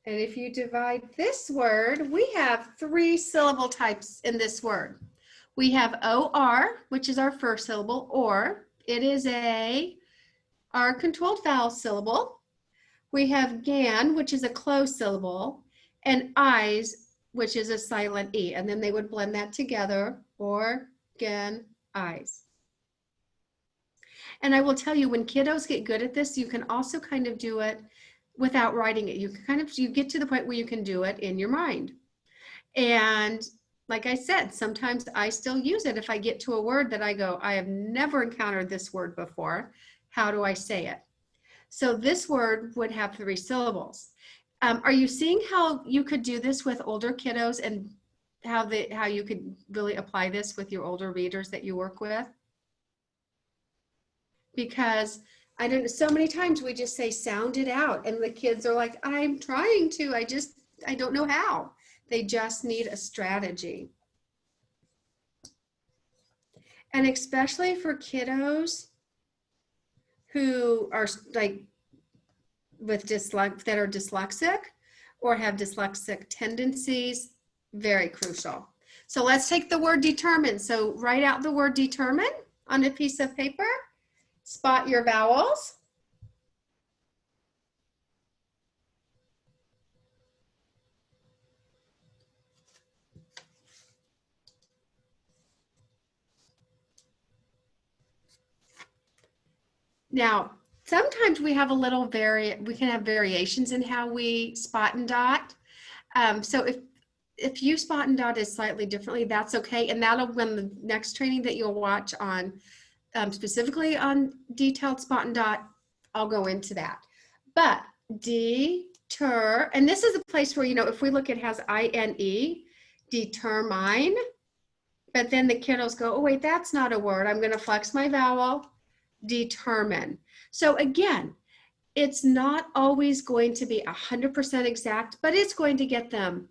And if you divide this word, we have 3 syllable types in this word. We have OR, which is our first syllable, or. It is a R-controlled vowel syllable. We have GAN, which is a closed syllable, and eyes, which is a silent E. And then they would blend that together, or, GAN, eyes. And I will tell you, when kiddos get good at this, you can also kind of do it without writing it. You get to the point where you can do it in your mind. And like I said, sometimes I still use it if I get to a word that I go, I have never encountered this word before. How do I say it? So this word would have 3 syllables. Are you seeing how you could do this with older kiddos and how you could really apply this with your older readers that you work with? Because I don't know, so many times we just say sound it out and the kids are like, I'm trying to, I don't know how. They just need a strategy. And especially for kiddos who are like that are dyslexic or have dyslexic tendencies, very crucial. So let's take the word determine. So write out the word determine on a piece of paper. Spot your vowels. Now, sometimes we have we can have variations in how we spot and dot. So if you spot and dot is slightly differently, that's okay. And that'll, when the next training that you'll watch on, specifically on detailed spot and dot, I'll go into that. But deter, and this is a place where, if we look, it has I-N-E, determine, but then the kiddos go, oh wait, that's not a word. I'm going to flex my vowel, determine. So again, it's not always going to be 100% exact, but it's going to get them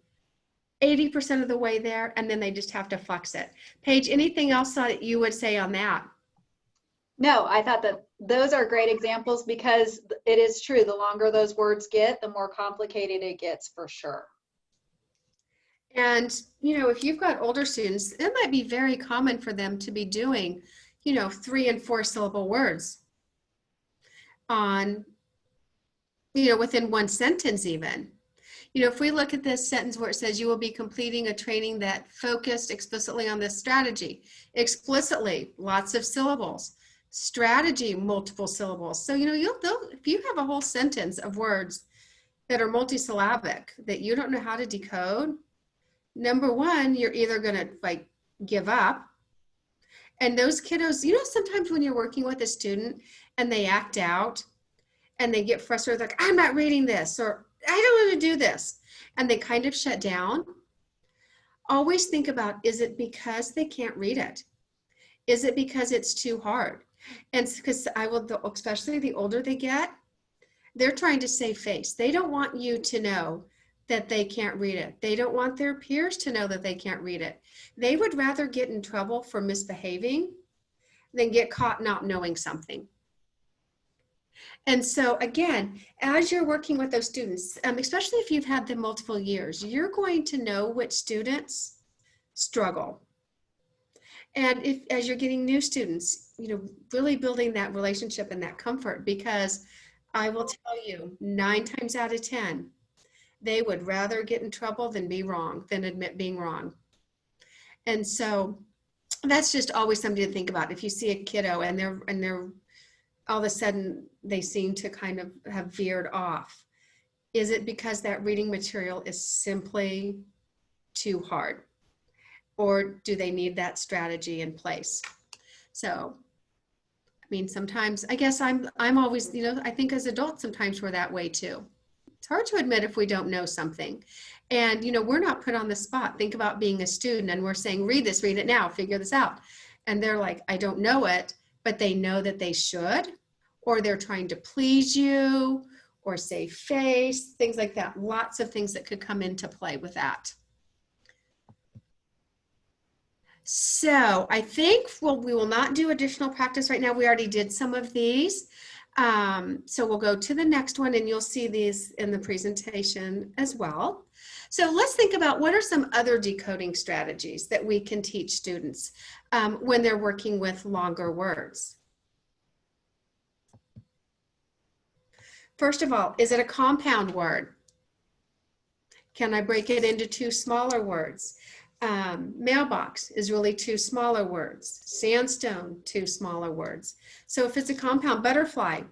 80% of the way there, and then they just have to flex it. Paige, anything else that you would say on that? No, I thought that those are great examples because it is true. The longer those words get, the more complicated it gets for sure. And, if you've got older students, it might be very common for them to be doing, 3 and 4 syllable words on, within one sentence even. If we look at this sentence where it says you will be completing a training that focused explicitly on this strategy, explicitly, lots of syllables, strategy, multiple syllables. So, if you have a whole sentence of words that are multisyllabic that you don't know how to decode, number one, you're either going to like give up. And those kiddos, you know, sometimes when you're working with a student and they act out and they get frustrated, like, I'm not reading this, or I don't want to do this, and they kind of shut down. Always think about, is it because they can't read it? Is it because it's too hard? And because especially the older they get, they're trying to save face. They don't want you to know that they can't read it. They don't want their peers to know that they can't read it. They would rather get in trouble for misbehaving than get caught not knowing something. And so again, as you're working with those students, especially if you've had them multiple years, you're going to know which students struggle. And if, as you're getting new students, you know, really building that relationship and that comfort, because I will tell you, 9 times out of 10, they would rather get in trouble than be wrong, than admit being wrong. And so that's just always something to think about. If you see a kiddo and they're all of a sudden they seem to kind of have veered off, is it because that reading material is simply too hard? Or do they need that strategy in place? So, I mean, sometimes, I guess I'm always, you know, I think as adults, sometimes we're that way too. It's hard to admit if we don't know something. And, you know, we're not put on the spot. Think about being a student and we're saying, read this, read it now, figure this out. And they're like, I don't know it, but they know that they should, or they're trying to please you or save face, things like that. Lots of things that could come into play with that. So I think, well, we will not do additional practice right now. We already did some of these. So we'll go to the next one and you'll see these in the presentation as well. So let's think about what are some other decoding strategies that we can teach students when they're working with longer words. First of all, is it a compound word? Can I break it into 2 smaller words? Mailbox is really 2 smaller words. Sandstone, 2 smaller words. So if it's a compound, butterfly,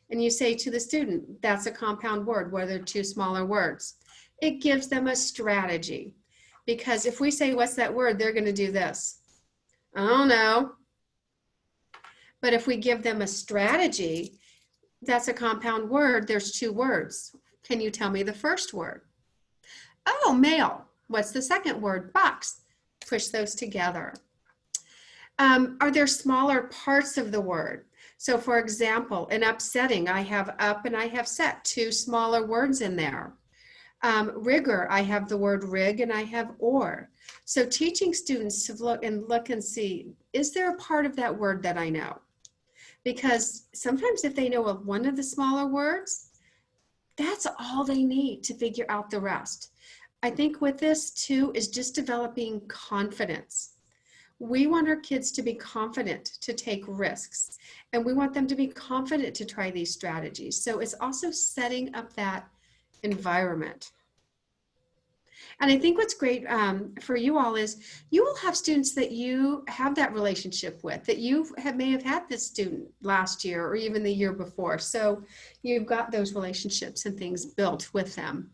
and you say to the student, that's a compound word, where they're 2 smaller words, it gives them a strategy. Because if we say, what's that word? They're going to do this. I don't know. But if we give them a strategy, that's a compound word, there's 2 words. Can you tell me the first word? Oh, mail. What's the second word? Box. Push those together. Are there smaller parts of the word? So for example, in upsetting, I have up and I have set, 2 smaller words in there. Rigor, I have the word rig and I have or. So teaching students to look and see, is there a part of that word that I know? Because sometimes if they know of one of the smaller words, that's all they need to figure out the rest. I think with this too is just developing confidence. We want our kids to be confident to take risks, and we want them to be confident to try these strategies. So it's also setting up that environment. And I think what's great for you all is you will have students that you have that relationship with, that you may have had this student last year or even the year before. So you've got those relationships and things built with them.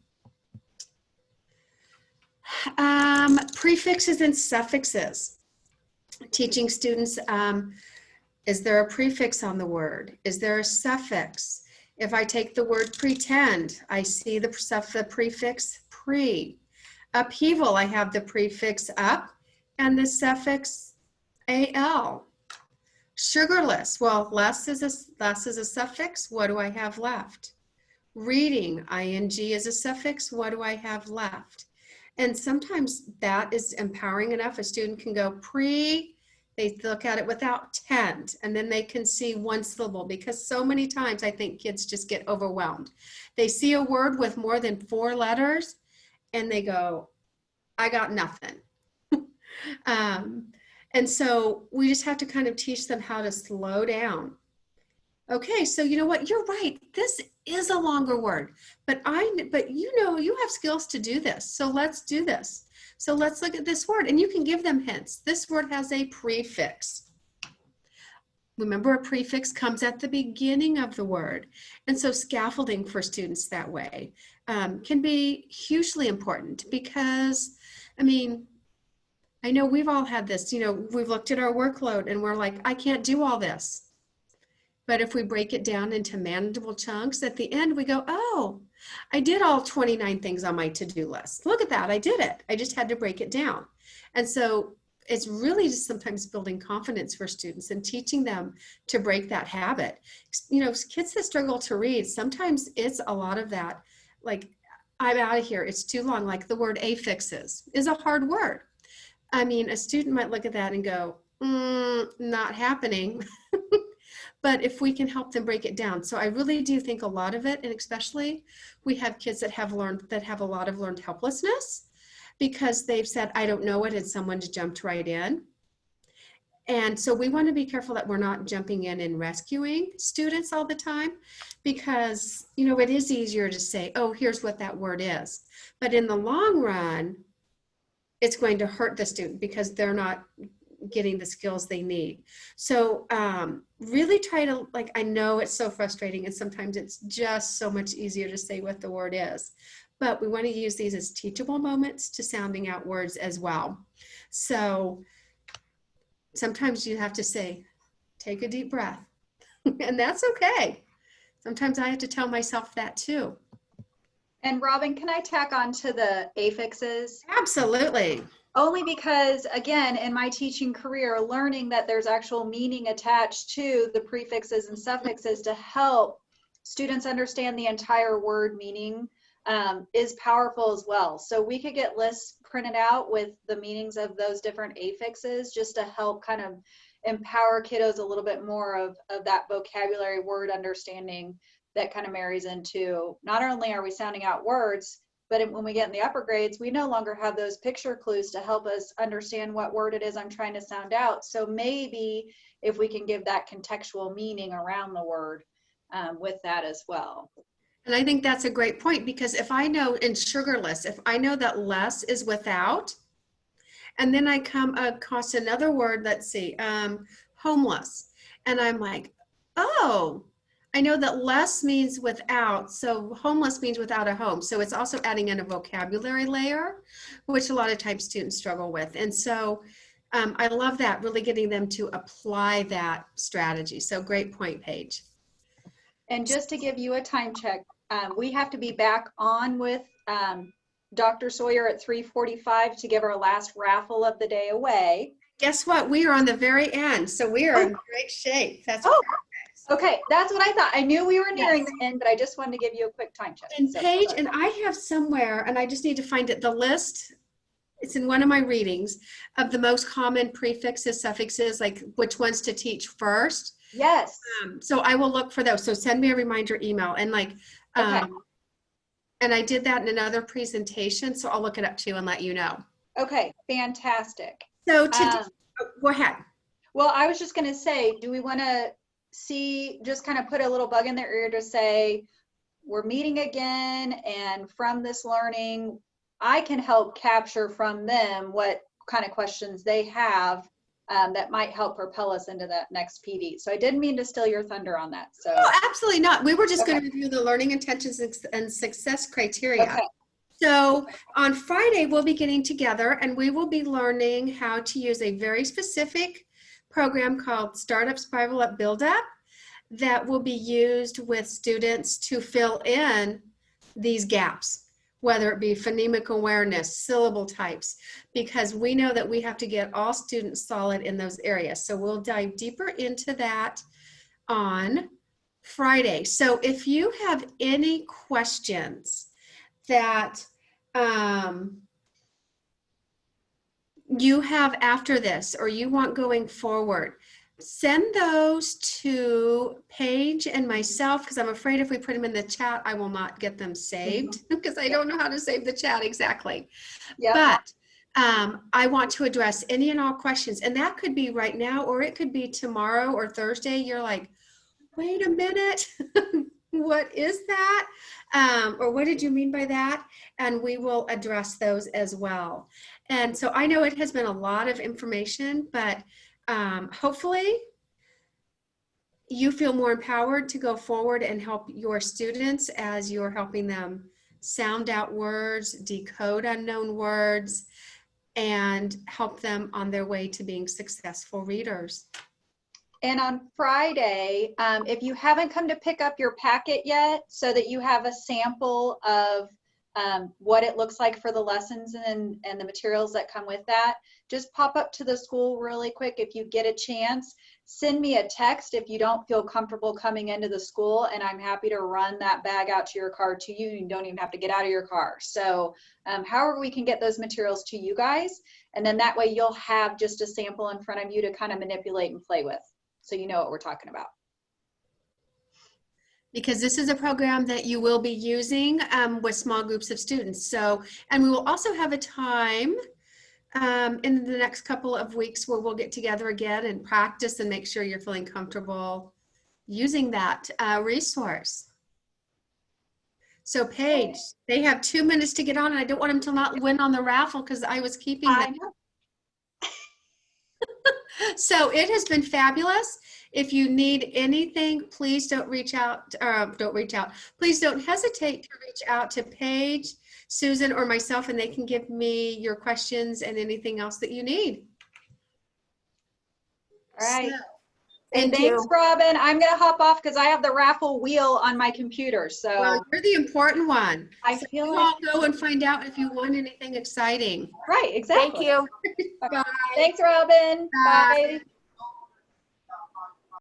Prefixes and suffixes. Teaching students, is there a prefix on the word? Is there a suffix? If I take the word pretend, I see the prefix pre. Upheaval, I have the prefix up and the suffix al. Sugarless, well, less is a suffix. What do I have left? Reading, ing is a suffix. What do I have left? And sometimes that is empowering enough. A student can go pre, they look at it without tend, and then they can see 1 syllable, because so many times I think kids just get overwhelmed. They see a word with more than 4 letters and they go, I got nothing. And so we just have to kind of teach them how to slow down. Okay, so you know what? You're right. This is a longer word, but you know, you have skills to do this. So let's do this. So let's look at this word, and you can give them hints. This word has a prefix. Remember, a prefix comes at the beginning of the word. And so scaffolding for students that way can be hugely important because, I mean, I know we've all had this, you know, we've looked at our workload and we're like, I can't do all this. But if we break it down into manageable chunks, at the end we go, oh, I did all 29 things on my to-do list. Look at that, I did it. I just had to break it down. And so it's really just sometimes building confidence for students and teaching them to break that habit. You know, kids that struggle to read, sometimes it's a lot of that, like, I'm out of here, it's too long, like the word affixes is a hard word. I mean, a student might look at that and go, not happening. But if we can help them break it down. So I really do think a lot of it, and especially we have kids that have a lot of learned helplessness because they've said, I don't know it, and someone's jumped right in. And so we want to be careful that we're not jumping in and rescuing students all the time because, you know, it is easier to say, oh, here's what that word is. But in the long run, it's going to hurt the student because they're not getting the skills they need. So really try to, like, I know it's so frustrating and sometimes it's just so much easier to say what the word is, but we want to use these as teachable moments to sounding out words as well. So sometimes you have to say, take a deep breath, and that's okay. Sometimes I have to tell myself that too. And Robin, can I tack on to the affixes? Absolutely. Only because, again, in my teaching career, learning that there's actual meaning attached to the prefixes and suffixes to help students understand the entire word meaning is powerful as well. So we could get lists printed out with the meanings of those different affixes just to help kind of empower kiddos a little bit more of that vocabulary word understanding that kind of marries into, not only are we sounding out words, but when we get in the upper grades, we no longer have those picture clues to help us understand what word it is I'm trying to sound out. So maybe if we can give that contextual meaning around the word with that as well. And I think that's a great point because if I know in sugarless, if I know that less is without, and then I come across another word, let's see, homeless, and I'm like, oh, I know that less means without, so homeless means without a home. So it's also adding in a vocabulary layer, which a lot of times students struggle with. And so I love that, really getting them to apply that strategy. So great point, Paige. And just to give you a time check, we have to be back on with Dr. Sawyer at 3:45 to give our last raffle of the day away. Guess what? We are on the very end, so we are in great shape. That's perfect. Okay, that's what I thought. I knew we were nearing the end, but I just wanted to give you a quick time check. And Paige, and I have somewhere, and I just need to find it, the list, it's in one of my readings, of the most common prefixes, suffixes, like which ones to teach first. Yes. So I will look for those. So send me a reminder email. And like, okay. And I did that in another presentation, so I'll look it up too and let you know. Okay, fantastic. So go ahead. Well, I was just going to say, do we want to see, just kind of put a little bug in their ear to say, we're meeting again, and from this learning, I can help capture from them what kind of questions they have that might help propel us into that next PD. So I didn't mean to steal your thunder on that. So oh, absolutely not. We were just going to review the learning intentions and success criteria. Okay. So on Friday, we'll be getting together and we will be learning how to use a very specific program called Startup Spiral Up Build Up that will be used with students to fill in these gaps, whether it be phonemic awareness, syllable types, because we know that we have to get all students solid in those areas. So we'll dive deeper into that on Friday. So if you have any questions that you have after this or you want going forward, send those to Paige and myself, because I'm afraid if we put them in the chat, I will not get them saved because I don't know how to save the chat exactly. Yep. But I want to address any and all questions, and that could be right now, or it could be tomorrow or Thursday. You're like, wait a minute, what is that? Or what did you mean by that? And we will address those as well. And so I know it has been a lot of information, but hopefully you feel more empowered to go forward and help your students as you're helping them sound out words, decode unknown words, and help them on their way to being successful readers. And on Friday, if you haven't come to pick up your packet yet, so that you have a sample of what it looks like for the lessons and the materials that come with that, just pop up to the school really quick if you get a chance. Send me a text if you don't feel comfortable coming into the school, and I'm happy to run that bag out to your car to you. You don't even have to get out of your car. So however we can get those materials to you guys, and then that way you'll have just a sample in front of you to kind of manipulate and play with, so you know what we're talking about. Because this is a program that you will be using with small groups of students. So, and we will also have a time in the next couple of weeks where we'll get together again and practice and make sure you're feeling comfortable using that resource. So Paige, they have 2 minutes to get on, and I don't want them to not win on the raffle because I was keeping them. So it has been fabulous. If you need anything, please don't reach out. Please don't hesitate to reach out to Paige, Susan, or myself, and they can give me your questions and anything else that you need. All right. So, And thanks, Robin. I'm going to hop off because I have the raffle wheel on my computer. So well, you're the important one. I so feel you like all go and find out if you want anything exciting. right. Exactly. Thank you. Bye. Thanks, Robin. Bye. Bye.